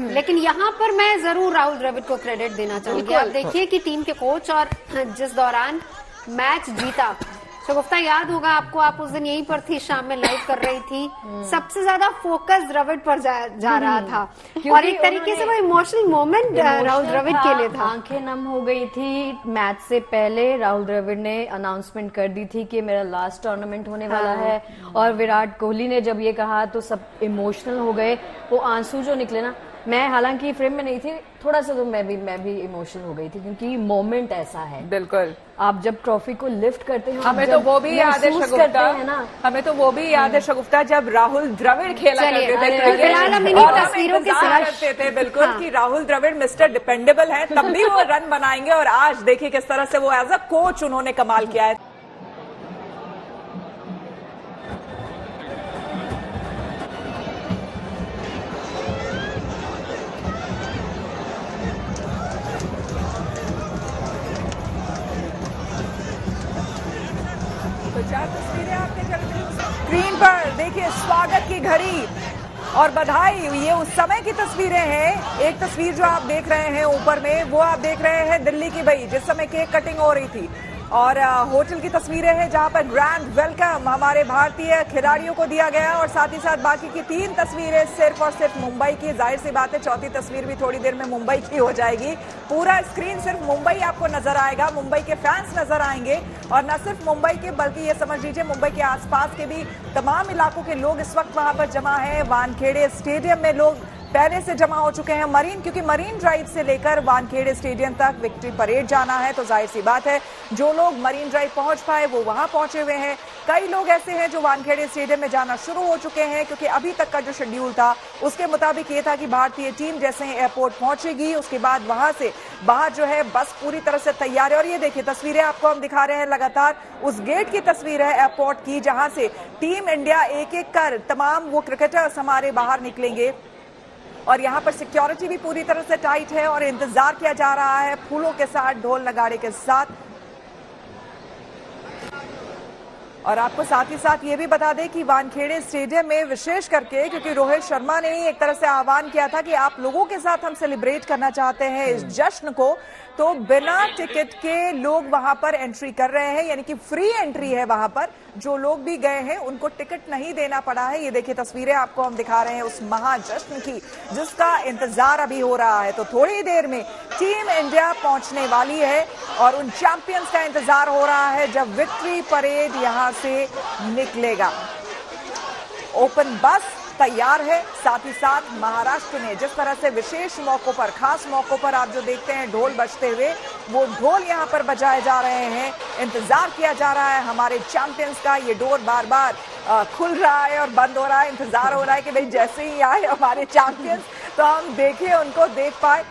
लेकिन यहाँ पर मैं जरूर राहुल द्रविड़ को क्रेडिट देना चाहूंगी। आप देखिए कि टीम के कोच और जिस दौरान मैच जीता, शगुफ्ता याद होगा आपको, आप उस दिन यहीं पर थी, शाम में लाइव कर रही थी, सबसे ज्यादा फोकस द्रविड़ पर जा रहा था और एक तरीके से वो इमोशनल मोमेंट राहुल द्रविड़ के लिए था। आंखें नम हो गई थी। मैच से पहले राहुल द्रविड़ ने अनाउंसमेंट कर दी थी कि मेरा लास्ट टूर्नामेंट होने वाला है और विराट कोहली ने जब ये कहा तो सब इमोशनल हो गए। वो आंसू जो निकले ना, मैं हालांकि फ्रेम में नहीं थी, थोड़ा सा तो मैं भी इमोशनल हो गई थी क्योंकि मोमेंट ऐसा है। बिल्कुल, आप जब ट्रॉफी को लिफ्ट करते हैं, हमें तो वो भी याद है शगुफ्ता, हमें तो वो भी याद है शगुफ्ता जब राहुल द्रविड़ खेला करते थे और तस्वीरों के साथ करते थे बिल्कुल कि राहुल द्रविड़ मिस्टर डिपेंडेबल है, तब भी वो रन बनाएंगे। और आज देखिए किस तरह से वो एज अ कोच उन्होंने कमाल किया है। तो चार तस्वीरें आपके स्क्रीन पर देखिए, स्वागत की घड़ी और बधाई, ये उस समय की तस्वीरें हैं। एक तस्वीर जो आप देख रहे हैं ऊपर में, वो आप देख रहे हैं दिल्ली की, भाई जिस समय केक कटिंग हो रही थी। और होटल की तस्वीरें हैं जहां पर ग्रैंड वेलकम हमारे भारतीय खिलाड़ियों को दिया गया और साथ ही साथ बाकी की 3 तस्वीरें सिर्फ और सिर्फ मुंबई की। जाहिर सी बात है चौथी तस्वीर भी थोड़ी देर में मुंबई की हो जाएगी। पूरा स्क्रीन सिर्फ मुंबई आपको नजर आएगा, मुंबई के फैंस नजर आएंगे और न सिर्फ मुंबई के बल्कि ये समझ लीजिए मुंबई के आसपास के भी तमाम इलाकों के लोग इस वक्त वहां पर जमा है। वानखेड़े स्टेडियम में लोग पहले से जमा हो चुके हैं मरीन, क्योंकि मरीन ड्राइव से लेकर वानखेड़े स्टेडियम तक विक्ट्री परेड जाना है, तो जाहिर सी बात है जो लोग मरीन ड्राइव पहुंच पाए वो वहां पहुंचे हुए हैं। कई लोग ऐसे हैं जो वानखेड़े स्टेडियम में जाना शुरू हो चुके हैं, क्योंकि अभी तक का जो शेड्यूल था उसके मुताबिक ये था कि भारतीय टीम जैसे ही एयरपोर्ट पहुंचेगी उसके बाद वहां से बाहर जो है बस पूरी तरह से तैयार है। और ये देखिए तस्वीरें आपको हम दिखा रहे हैं लगातार, उस गेट की तस्वीर है एयरपोर्ट की जहां से टीम इंडिया एक एक कर तमाम वो क्रिकेटर्स हमारे बाहर निकलेंगे। और यहां पर सिक्योरिटी भी पूरी तरह से टाइट है और इंतजार किया जा रहा है फूलों के साथ, ढोल नगाड़े के साथ। और आपको साथ ही साथ ये भी बता दें कि वानखेड़े स्टेडियम में विशेष करके, क्योंकि रोहित शर्मा ने ही एक तरह से आह्वान किया था कि आप लोगों के साथ हम सेलिब्रेट करना चाहते हैं इस जश्न को, तो बिना टिकट के लोग वहां पर एंट्री कर रहे हैं, यानी कि फ्री एंट्री है वहां पर। जो लोग भी गए हैं उनको टिकट नहीं देना पड़ा है। ये देखिए तस्वीरें आपको हम दिखा रहे हैं उस महाजश्न की जिसका इंतजार अभी हो रहा है। तो थोड़ी देर में टीम इंडिया पहुंचने वाली है और उन चैंपियंस का इंतजार हो रहा है जब विक्ट्री परेड यहां से निकलेगा। ओपन बस तैयार है, साथ ही साथ महाराष्ट्र ने जिस तरह से विशेष मौकों पर, खास मौकों पर आप जो देखते हैं ढोल बजते हुए, वो ढोल यहां पर बजाए जा रहे हैं। इंतजार किया जा रहा है हमारे चैंपियंस का। ये डोर बार बार खुल रहा है और बंद हो रहा है, इंतजार हो रहा है कि भाई जैसे ही आए हमारे चैंपियंस तो हम देखें, उनको देख पाए,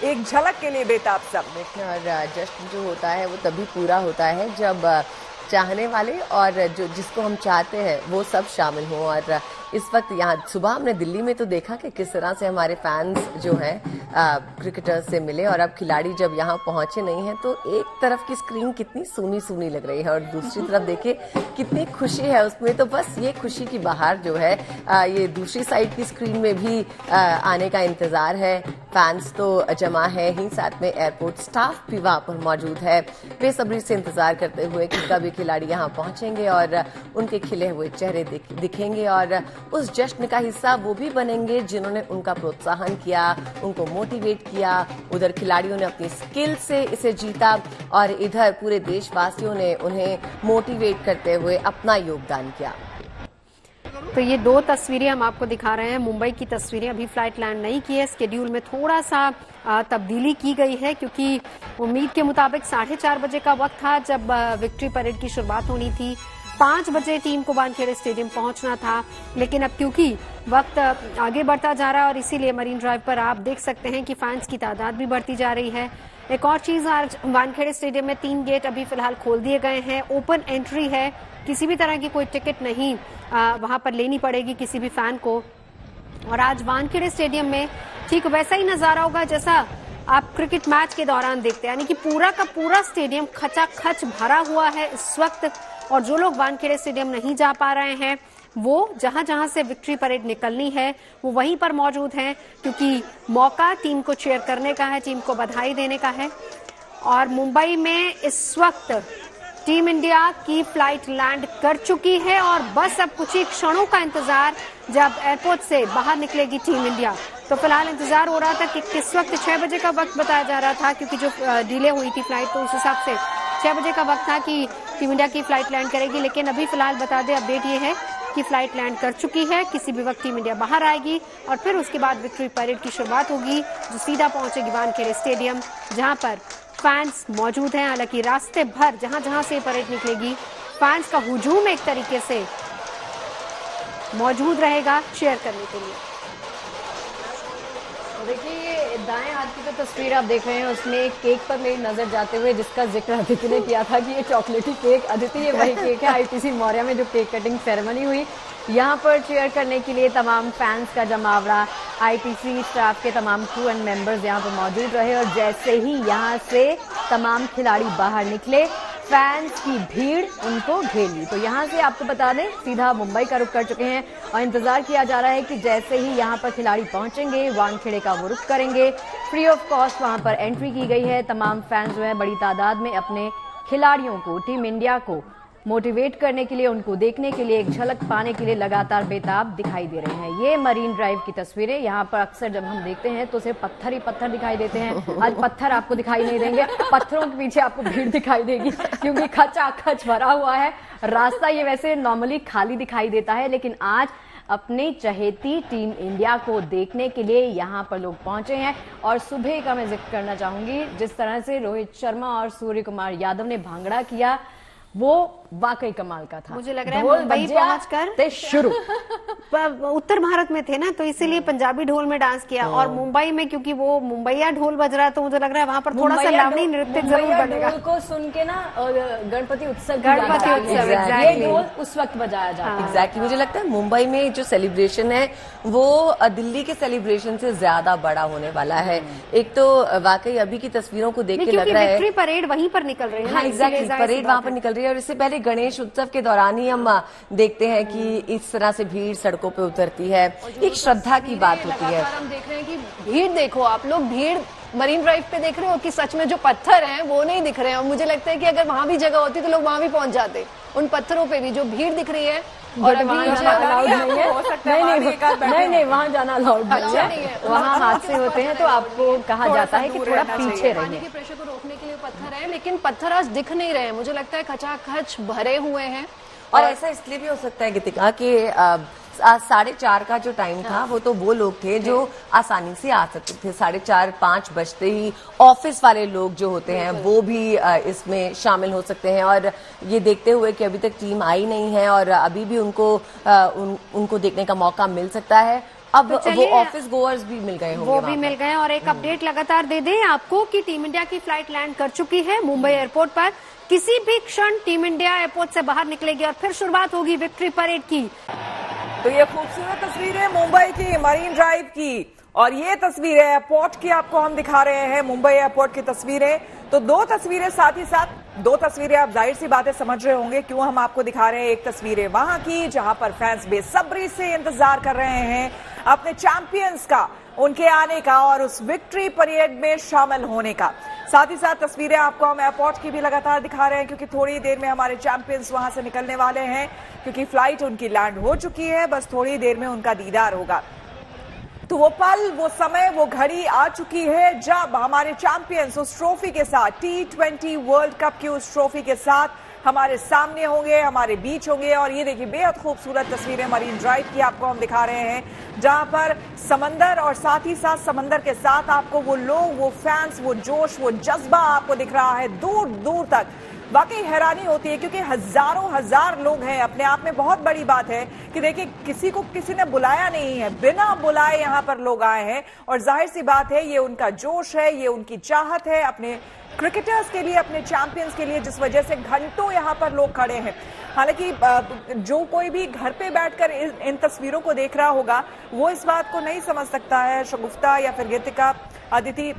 एक झलक के लिए बेताब सब। देखिए, और जश्न जो होता है वो तभी पूरा होता है जब चाहने वाले और जो जिसको हम चाहते हैं वो सब शामिल हों। और इस वक्त यहाँ सुबह हमने दिल्ली में तो देखा कि किस तरह से हमारे फैंस जो हैं क्रिकेटर्स से मिले, और अब खिलाड़ी जब यहाँ पहुंचे नहीं हैं तो एक तरफ की स्क्रीन कितनी सूनी सूनी लग रही है और दूसरी तरफ देखिए कितनी खुशी है उसमें। तो बस ये खुशी की बहार जो है ये दूसरी साइड की स्क्रीन में भी आने का इंतजार है। फैंस तो जमा है ही, साथ में एयरपोर्ट स्टाफ भी वहां पर मौजूद है, बेसब्री से इंतजार करते हुए कि कब ये खिलाड़ी यहाँ पहुंचेंगे और उनके खिले हुए चेहरे दिखेंगे और उस जश्न का हिस्सा वो भी बनेंगे जिन्होंने उनका प्रोत्साहन किया, उनको मोटिवेट किया। उधर खिलाड़ियों ने अपनी स्किल से इसे जीता और इधर पूरे देशवासियों ने उन्हें मोटिवेट करते हुए अपना योगदान किया। तो ये दो तस्वीरें हम आपको दिखा रहे हैं, मुंबई की तस्वीरें। अभी फ्लाइट लैंड नहीं की है, स्केड्यूल में थोड़ा सा तब्दीली की गई है क्योंकि उम्मीद के मुताबिक 4:30 बजे का वक्त था जब विक्ट्री परेड की शुरुआत होनी थी। 5 बजे टीम को वानखेड़े स्टेडियम पहुंचना था, लेकिन अब क्योंकि वक्त आगे बढ़ता जा रहा है और इसीलिए मरीन ड्राइव पर आप देख सकते हैं कि फैंस की तादाद भी बढ़ती जा रही है। एक और चीज, आज वानखेड़े स्टेडियम में 3 गेट अभी फिलहाल खोल दिए गए हैं, ओपन एंट्री है, किसी भी तरह की कोई टिकट नहीं वहां पर लेनी पड़ेगी किसी भी फैन को। और आज वानखेड़े स्टेडियम में ठीक वैसा ही नजारा होगा जैसा आप क्रिकेट मैच के दौरान देखते हैं, यानी कि पूरा का पूरा स्टेडियम खचाखच भरा हुआ है इस वक्त। और जो लोग वानखेड़े स्टेडियम नहीं जा पा रहे हैं वो जहां जहां से विक्ट्री परेड निकलनी है वो वहीं पर मौजूद हैं, क्योंकि मौका टीम को चीयर करने का है, टीम को बधाई देने का है। और मुंबई में इस वक्त टीम इंडिया की फ्लाइट लैंड कर चुकी है और बस अब कुछ ही क्षणों का इंतजार जब एयरपोर्ट से बाहर निकलेगी टीम इंडिया। तो फिलहाल इंतजार हो रहा था कि किस वक्त 6 बजे का वक्त बताया जा रहा था, क्योंकि जो डिले हुई थी फ्लाइट तो उस हिसाब से 6 बजे का वक्त था कि टीम इंडिया की फ्लाइट लैंड करेगी। लेकिन अभी फिलहाल बता दें, अपडेट ये है कि फ्लाइट लैंड कर चुकी है, किसी भी वक्त टीम इंडिया बाहर आएगी और फिर उसके बाद विक्ट्री परेड की शुरुआत होगी जो सीधा पहुंचेगी वानखेड़े स्टेडियम, जहां पर फैंस मौजूद हैं। हालांकि रास्ते भर जहां जहां से परेड निकलेगी फैंस का हुजूम एक तरीके से मौजूद रहेगा चीयर करने के लिए। देखिए दाएं हाथ की जो तस्वीर आप देख रहे हैं उसमें केक पर मेरी नजर जाते हुए जिसका जिक्र अदिति ने किया था कि ये चॉकलेटी केक, अदिति ये वही केक है आईटीसी मौर्या में जो केक कटिंग सेरेमनी हुई। यहाँ पर चीयर करने के लिए तमाम फैंस का जमावड़ा, आईटीसी स्टाफ के तमाम क्रू एंड मेंबर्स यहाँ पर मौजूद रहे और जैसे ही यहाँ से तमाम खिलाड़ी बाहर निकले फैंस की भीड़ उनको घेर ली। तो यहाँ से आपको बता दें सीधा मुंबई का रुख कर चुके हैं और इंतजार किया जा रहा है कि जैसे ही यहाँ पर खिलाड़ी पहुंचेंगे वानखेड़े का वो रुख करेंगे। फ्री ऑफ कॉस्ट वहां पर एंट्री की गई है। तमाम फैंस जो है बड़ी तादाद में अपने खिलाड़ियों को, टीम इंडिया को मोटिवेट करने के लिए, उनको देखने के लिए, एक झलक पाने के लिए लगातार बेताब दिखाई दे रहे हैं। ये मरीन ड्राइव की तस्वीरें। यहाँ पर अक्सर जब हम देखते हैं तो सिर्फ पत्थर ही पत्थर दिखाई देते हैं। आज पत्थर आपको दिखाई नहीं देंगे, पत्थरों के पीछे आपको भीड़ दिखाई देगी क्योंकि खचाखच भरा हुआ है रास्ता। ये वैसे नॉर्मली खाली दिखाई देता है लेकिन आज अपनी चहेती टीम इंडिया को देखने के लिए यहां पर लोग पहुंचे हैं। और सुबह का मैं जिक्र करना चाहूंगी, जिस तरह से रोहित शर्मा और सूर्य कुमार यादव ने भांगड़ा किया वो वाकई कमाल का था। मुझे लग रहा है मुंबई पहुंचकर शुरू उत्तर भारत में थे ना, तो इसीलिए पंजाबी ढोल में डांस किया, और मुंबई में क्योंकि वो मुंबईया ढोल बज रहा है तो मुझे लग रहा है वहां पर थोड़ा सा लावणी नृत्य जरूर बनेगा। ढोल को सुन के ना गणपति उत्सव ये ढोल उस वक्त बजाया जाता है। एग्जैक्टली मुझे लगता है मुंबई में जो सेलिब्रेशन है वो दिल्ली के सेलिब्रेशन से ज्यादा बड़ा होने वाला है। एक तो वाकई अभी की तस्वीरों को देख के लग रहा है विक्ट्री परेड वहीं पर निकल रही है। हाँ एग्जैक्टली, परेड वहां पर निकल रही है। और इससे पहले गणेश उत्सव के दौरान ही हम देखते हैं कि इस तरह से भीड़ सड़कों पे उतरती है, एक श्रद्धा की बात होती है। हम देख रहे हैं कि भीड़ देखो आप लोग, भीड़ मरीन ड्राइव पे देख रहे हो कि सच में जो पत्थर हैं वो नहीं दिख रहे हैं। और मुझे लगता है कि अगर वहां भी जगह होती तो लोग वहां भी पहुंच जाते। उन पत्थरों पे भी जो भीड़ दिख रही है, और अभी नहीं, वहां जाना अलाउड नहीं है। वहां हादसे होते हैं तो आपको कहा जाता है कि थोड़ा पीछे रहिए। प्रेशर को रोकने के लिए पत्थर है, लेकिन पत्थर आज दिख नहीं रहे हैं। मुझे लगता है खचाखच भरे हुए हैं। और ऐसा इसलिए भी हो सकता है गीतिका कि 4:30 का जो टाइम था वो तो वो लोग थे जो आसानी से आ सकते थे। 4:30-5 बजते ही ऑफिस वाले लोग जो होते हैं वो भी इसमें शामिल हो सकते हैं। और ये देखते हुए कि अभी तक टीम आई नहीं है और अभी भी उनको देखने का मौका मिल सकता है, अब तो वो ऑफिस गोअर्स भी मिल गए होंगे, वो भी मिल गए। और एक अपडेट लगातार दे दें आपको कि टीम इंडिया की फ्लाइट लैंड कर चुकी है मुंबई एयरपोर्ट पर। किसी भी क्षण टीम इंडिया एयरपोर्ट से बाहर निकलेगी और फिर शुरुआत होगी विक्ट्री परेड की। तो ये खूबसूरत तस्वीरें मुंबई की मरीन ड्राइव की, और ये तस्वीरें एयरपोर्ट की आपको हम दिखा रहे हैं, मुंबई एयरपोर्ट की तस्वीरें। तो दो तस्वीरें साथ ही साथ, दो तस्वीरें आप जाहिर सी बातें समझ रहे होंगे क्यों हम आपको दिखा रहे हैं। एक तस्वीरें वहां की जहां पर फैंस बेसब्री से इंतजार कर रहे हैं अपने चैंपियंस का, उनके आने का और उस विक्ट्री परेड में शामिल होने का। साथ ही साथ तस्वीरें आपको हम एयरपोर्ट की भी लगातार दिखा रहे हैं क्योंकि थोड़ी देर में हमारे चैंपियंस वहां से निकलने वाले हैं, क्योंकि फ्लाइट उनकी लैंड हो चुकी है, बस थोड़ी देर में उनका दीदार होगा। तो वो पल, वो समय, वो घड़ी आ चुकी है जब हमारे चैंपियंस उस ट्रॉफी के साथ, T20 वर्ल्ड कप की उस ट्रॉफी के साथ हमारे सामने होंगे, हमारे बीच होंगे। और ये देखिए बेहद खूबसूरत तस्वीरें मरीन ड्राइव की आपको हम दिखा रहे हैं, जहां पर समंदर और साथ ही साथ समंदर के साथ आपको वो लोग, वो फैंस, वो जोश, वो जज्बा आपको दिख रहा है दूर दूर तक। वाकई हैरानी होती है क्योंकि हजारों हजार लोग हैं। अपने आप में बहुत बड़ी बात है कि देखिए किसी को किसी ने बुलाया नहीं है, बिना बुलाए यहां पर लोग आए हैं। और जाहिर सी बात है ये उनका जोश है, ये उनकी चाहत है अपने क्रिकेटर्स के लिए, अपने चैंपियंस के लिए, जिस वजह से घंटों यहां पर लोग खड़े हैं। हालांकि जो कोई भी घर पे बैठकर इन तस्वीरों को देख रहा होगा वो इस बात को नहीं समझ सकता है, शगुफ्ता या फिर गीतिका, अदिति,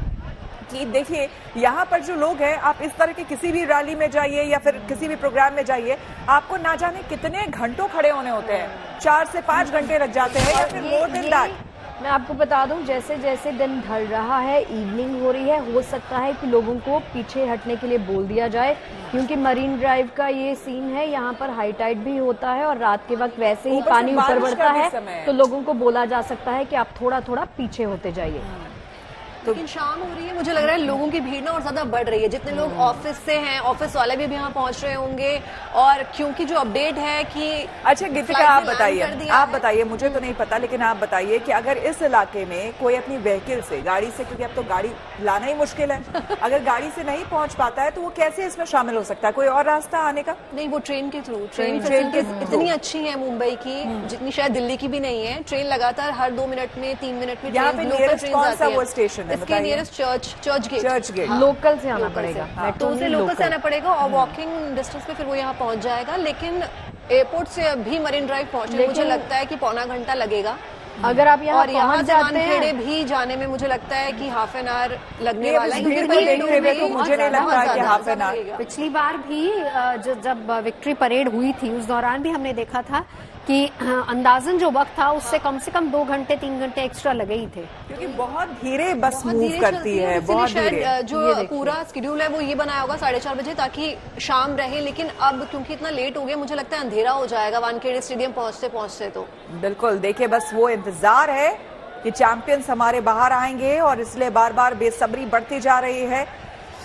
कि देखिए यहाँ पर जो लोग हैं, आप इस तरह के किसी भी रैली में जाइए या फिर किसी भी प्रोग्राम में जाइए, आपको ना जाने कितने घंटों खड़े होने होते हैं, 4 से 5 घंटे लग जाते हैं या फिर मोर देन दैट। मैं आपको बता दूं, जैसे जैसे दिन ढल रहा है, इवनिंग हो रही है, हो सकता है कि लोगों को पीछे हटने के लिए बोल दिया जाए, क्योंकि मरीन ड्राइव का ये सीन है, यहाँ पर हाई टाइड भी होता है और रात के वक्त वैसे ही पानी ऊपर बढ़ता है, तो लोगों को बोला जा सकता है कि आप थोड़ा थोड़ा पीछे होते जाइए। लेकिन शाम हो रही है, मुझे लग रहा है लोगों की भीड़ ना और ज्यादा बढ़ रही है। जितने लोग ऑफिस से हैं, ऑफिस वाले भी यहाँ पहुंच रहे होंगे। और क्योंकि जो अपडेट है कि अच्छा गीतिका आप बताइए, मुझे तो नहीं पता, लेकिन आप बताइए कि अगर इस इलाके में कोई अपनी व्हीकल से, गाड़ी से, क्योंकि अब तो गाड़ी लाना ही मुश्किल है, अगर गाड़ी से नहीं पहुंच पाता है तो वो कैसे इसमें शामिल हो सकता है? कोई और रास्ता आने का? नहीं, वो ट्रेन के थ्रू। ट्रेन इतनी अच्छी है मुंबई की, जितनी शायद दिल्ली की भी नहीं है। ट्रेन लगातार हर 2 मिनट में, 3 मिनट में यहाँ पे नियरेस्ट कौन सा वो स्टेशन है? इसके नियरेस्ट चर्च गेट। लोकल से आना पड़ेगा, तो उसे लोकल से आना पड़ेगा और वॉकिंग डिस्टेंस पे फिर वो यहाँ पहुंच जाएगा। लेकिन एयरपोर्ट से अभी मरीन ड्राइव पहुंचने मुझे लगता है कि पौना घंटा लगेगा। अगर आप यहाँ और यहाँ से वानखेड़े भी जाने में मुझे लगता है कि हाफ एन आवर लगने वाला है। मुझे नहीं लगता है कि हाफ एन आवर। पिछली बार भी जब विक्ट्री परेड हुई थी उस दौरान भी हमने देखा था कि अंदाजन जो वक्त था उससे कम से कम 2 घंटे 3 घंटे एक्स्ट्रा लगे ही थे, क्योंकि बहुत धीरे बस मूव करती है, बहुत धीरे। जो पूरा शेड्यूल है वो ये बनाया होगा 4:30 बजे ताकि शाम रहे। लेकिन अब क्योंकि इतना लेट हो गया, मुझे लगता है अंधेरा हो जाएगा वानखेड़े स्टेडियम पहुंचते पहुंचते। तो बिल्कुल देखिए, बस वो इंतजार है कि चैंपियंस हमारे बाहर आएंगे और इसलिए बार बार बेसब्री बढ़ती जा रही है।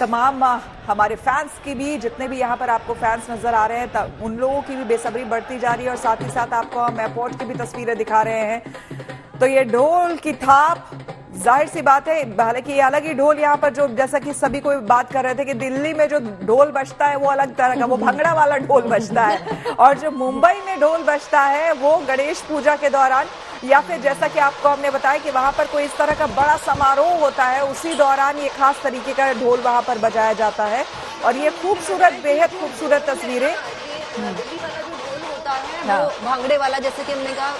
तमाम हमारे फैंस की भी, जितने भी यहाँ पर आपको फैंस नजर आ रहे हैं, उन लोगों की भी बेसब्री बढ़ती जा रही है। और साथ ही साथ आपको हम एयरपोर्ट की भी तस्वीरें दिखा रहे हैं। तो ये ढोल की थाप, जाहिर सी बात है, हालांकि ये अलग ही ढोल यहाँ पर, जो जैसा कि सभी कोई बात कर रहे थे कि दिल्ली में जो ढोल बजता है वो अलग तरह का, वो भंगड़ा वाला ढोल बजता है, और जो मुंबई में ढोल बजता है वो गणेश पूजा के दौरान, या फिर जैसा कि आपको हमने बताया कि वहां पर कोई इस तरह का बड़ा समारोह होता है, उसी दौरान ये खास तरीके का ढोल वहां पर बजाया जाता है। और ये खूबसूरत, बेहद खूबसूरत तस्वीरें। वो भांगड़े वाला, जैसे कि हमने कहा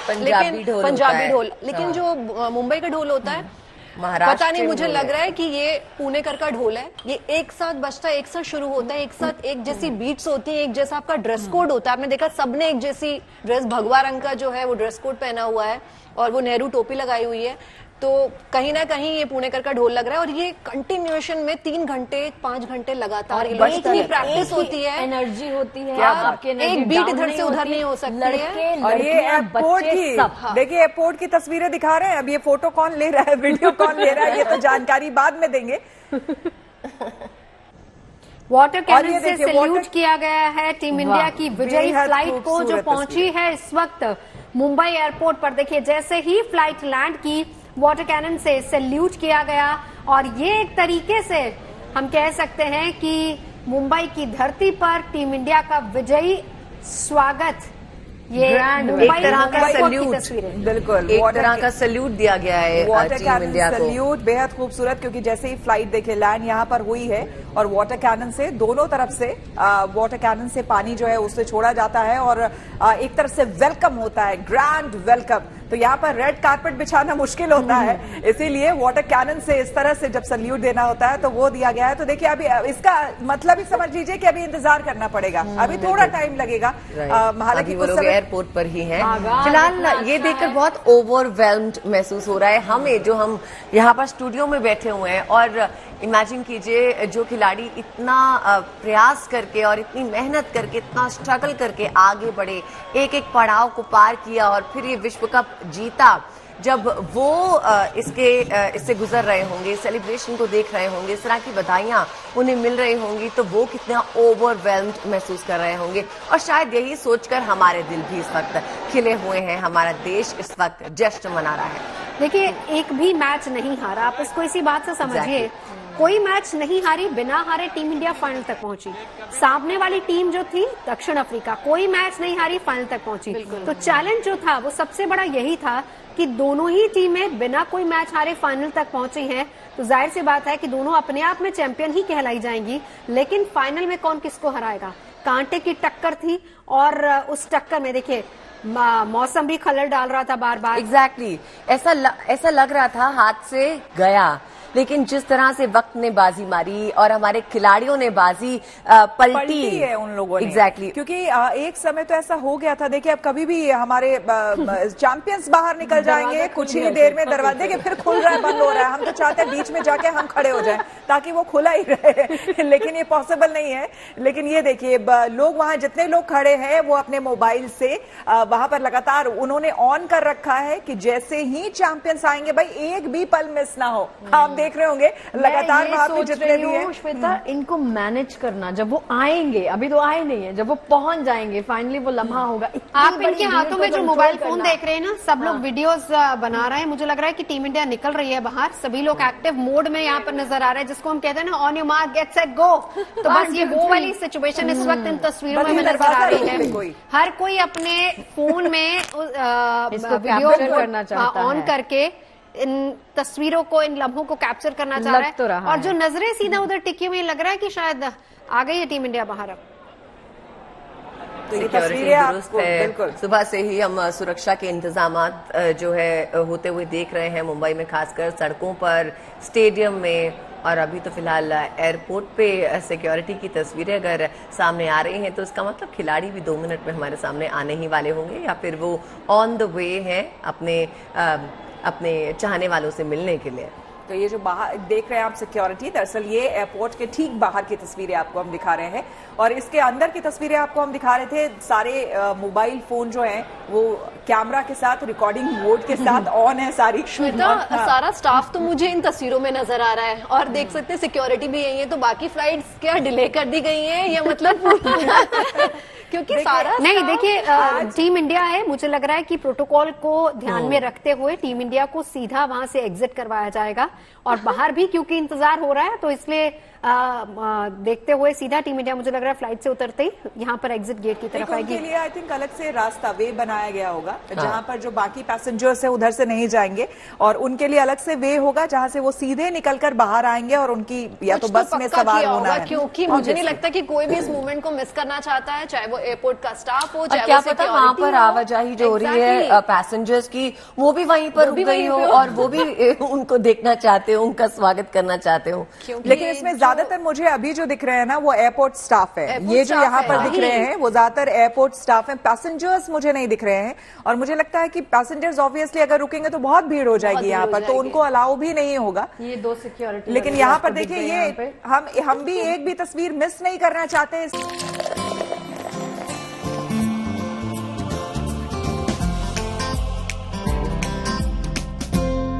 पंजाबी ढोल, लेकिन जो मुंबई का ढोल होता है, पता नहीं, मुझे लग रहा है कि ये पुणेकर का ढोल है। ये एक साथ बजता है, एक साथ शुरू होता है, एक साथ एक जैसी बीट्स होती है, एक जैसा आपका ड्रेस कोड होता है। आपने देखा सबने एक जैसी ड्रेस, भगवा रंग का जो है वो ड्रेस कोड पहना हुआ है, और वो नेहरू टोपी लगाई हुई है। तो कहीं ना कहीं ये पुणेकर का ढोल लग रहा है। और ये कंटिन्यूएशन में 3 घंटे 5 घंटे लगातार इतनी प्रैक्टिस होती है, एनर्जी होती है, आपके एक बीट इधर से उधर नहीं हो सकती है। और ये एयरपोर्ट की, देखिए एयरपोर्ट की तस्वीरें दिखा रहे हैं। अब ये फोटो कौन ले रहा है, वीडियो कौन ले रहा है, ये तो जानकारी बाद में देंगे। वाटर कैनन से सैल्यूट किया गया है टीम इंडिया की विजयी फ्लाइट को, जो पहुंची है इस वक्त मुंबई एयरपोर्ट पर। देखिए, जैसे ही फ्लाइट लैंड की, वाटर कैनन से सैल्यूट किया गया, और ये एक तरीके से हम कह सकते हैं कि मुंबई की धरती पर टीम इंडिया का विजयी स्वागत, ये एक तरह का सैल्यूट, बिल्कुल एक तरह का सैल्यूट दिया गया है वाटर टीम कैनन इंडिया को। सैल्यूट बेहद खूबसूरत, क्योंकि जैसे ही फ्लाइट देखे लैंड यहाँ पर हुई है, और वाटर कैनन से दोनों तरफ से वाटर कैनन से पानी जो है उससे छोड़ा जाता है, और एक तरफ से वेलकम होता है, ग्रैंड वेलकम। तो यहाँ पर रेड कारपेट बिछाना मुश्किल होता है, इसीलिए वाटर कैनन से इस तरह से जब सैल्यूट देना होता है तो वो दिया गया है। तो देखिए, अभी इसका मतलब ही समझ लीजिए कि अभी इंतजार करना पड़ेगा, अभी थोड़ा टाइम लगेगा। हालांकि वो लोग एयरपोर्ट पर ही हैं। फिलहाल ये देखकर बहुत ओवरवेल्म्ड महसूस हो रहा है हमें, जो हम यहाँ पर स्टूडियो में बैठे हुए हैं। और इमेजिन कीजिए, जो खिलाड़ी इतना प्रयास करके और इतनी मेहनत करके, इतना स्ट्रगल करके आगे बढ़े, एक एक पड़ाव को पार किया और फिर ये विश्व कप जीता, जब वो इससे गुजर रहे होंगे, सेलिब्रेशन को देख रहे होंगे, इस तरह की बधाइयां उन्हें मिल रही होंगी, तो वो कितना ओवरवेल्म्ड महसूस कर रहे होंगे। और शायद यही सोचकर हमारे दिल भी इस वक्त खिले हुए हैं, हमारा देश इस वक्त जश्न मना रहा है। देखिए, एक भी मैच नहीं हारा, आप इसको इसी बात से समझिए। कोई मैच नहीं हारी, बिना हारे टीम इंडिया फाइनल तक पहुंची। सामने वाली टीम जो थी दक्षिण अफ्रीका, कोई मैच नहीं हारी, फाइनल तक पहुंची। तो चैलेंज जो था वो सबसे बड़ा यही था कि दोनों ही टीमें बिना कोई मैच हारे फाइनल तक पहुंची हैं। तो जाहिर सी बात है कि दोनों अपने आप में चैंपियन ही कहलाई जाएंगी, लेकिन फाइनल में कौन किसको हराएगा, कांटे की टक्कर थी। और उस टक्कर में देखिए, मौसम भी खलल डाल रहा था बार बार। एग्जैक्टली ऐसा लग रहा था हाथ से गया, लेकिन जिस तरह से वक्त ने बाजी मारी और हमारे खिलाड़ियों ने बाजी पलटी है उन लोगों ने। एग्जैक्टली क्योंकि एक समय तो ऐसा हो गया था, देखिए अब कभी भी हमारे चैंपियंस बाहर निकल जाएंगे, कुछ ही देर में दरवाजे के फिर खुल रहा है, बंद हो रहा है। हम तो चाहते हैं बीच में जाके हम खड़े हो जाएं ताकि वो खुला ही रहे, लेकिन ये पॉसिबल नहीं है। लेकिन ये देखिए, लोग वहां जितने लोग खड़े हैं वो अपने मोबाइल से वहां पर लगातार उन्होंने ऑन कर रखा है कि जैसे ही चैंपियंस आएंगे भाई एक भी पल मिस ना हो। आप देख रहे होंगे लगातार वहां पे जितने भी हैं, श्वेता, इनको मैनेज करना, जब वो आएंगे, अभी तो आए नहीं है, जब वो पहुंच जाएंगे फाइनली वो लम्हा होगा। आप इनके हाथों में जो मोबाइल फोन देख रहे हैं ना, सब लोग वीडियोस बना रहे हैं। मुझे लग रहा है कि टीम इंडिया निकल रही है बाहर, सभी लोग एक्टिव मोड में यहाँ पर नजर आ रहे हैं, जिसको हम कहते हैं ना on your mark get set go. तो बस ये वो वाली सिचुएशन इस वक्त इन तस्वीरों में नजर आ रही है। हर कोई अपने फोन में वीडियो ऑन करके इन तस्वीरों को, इन लम्हों को कैप्चर करना चाह रहा है। और जो नजरें सीधा उधर टिकी हुई, लग रहा है कि शायद आ गई है टीम इंडिया बाहर अब। सिक्योरिटी दुरुस्त है। सुबह से ही हम सुरक्षा के इंतजामात जो है होते हुए देख रहे हैं मुंबई में, खासकर सड़कों पर, स्टेडियम में। और अभी तो फिलहाल एयरपोर्ट पे सिक्योरिटी की तस्वीरें अगर सामने आ रही हैं, तो इसका मतलब खिलाड़ी भी 2 मिनट में हमारे सामने आने ही वाले होंगे, या फिर वो ऑन द वे हैं अपने चाहने वालों से मिलने के लिए। ये जो बाहर देख रहे हैं आप सिक्योरिटी, दरअसल ये एयरपोर्ट के ठीक बाहर की तस्वीरें आपको हम दिखा रहे हैं और इसके अंदर की तस्वीरें आपको हम दिखा रहे थे। सारे मोबाइल फोन जो हैं वो कैमरा के साथ, रिकॉर्डिंग मोड के साथ ऑन है सारी। श्वेता, सारा स्टाफ तो मुझे इन तस्वीरों में नजर आ रहा है और देख सकते हैं सिक्योरिटी भी यही है, तो बाकी फ्लाइट्स क्या डिले कर दी गई हैं या मतलब क्योंकि सारा नहीं, देखिए टीम इंडिया है, मुझे लग रहा है कि प्रोटोकॉल को ध्यान में रखते हुए टीम इंडिया को सीधा वहां से एग्जिट करवाया जाएगा और बाहर भी क्योंकि इंतजार हो रहा है तो इसलिए देखते हुए सीधा टीम इंडिया मुझे लग रहा है फ्लाइट से उतरते ही यहाँ पर एग्जिट गेट की तरफ आएगी। उनके लिए आई थिंक अलग से रास्ता वे बनाया गया होगा जहां पर जो बाकी पैसेंजर्स है उधर से नहीं जाएंगे और उनके लिए अलग से वे होगा जहां से वो सीधे निकलकर बाहर आएंगे और उनकी या तो बस में सवार होना है, क्योंकि मुझे नहीं लगता कि कोई भी इस मूवमेंट को मिस करना चाहता है, चाहे वो एयरपोर्ट का स्टाफ हो, चाहे क्या पता वहां पर आवाजाही जो हो रही है पैसेंजर्स की वो भी वहीं पर रुक गई हो और वो भी उनको देखना चाहते हो, उनका स्वागत करना चाहते हो। लेकिन इसमें ज्यादातर मुझे अभी जो दिख रहे हैं ना वो एयरपोर्ट स्टाफ है, ये जो यहाँ पर दिख रहे हैं वो ज्यादातर एयरपोर्ट स्टाफ है, पैसेंजर्स मुझे नहीं दिख रहे हैं। और मुझे लगता है कि पैसेंजर्स ऑब्वियसली अगर रुकेंगे तो बहुत भीड़ हो जाएगी यहाँ पर, तो उनको अलाउ भी नहीं होगा। ये 2 सिक्योरिटी, लेकिन यहाँ पर देखिए ये हम भी एक भी तस्वीर मिस नहीं करना चाहते।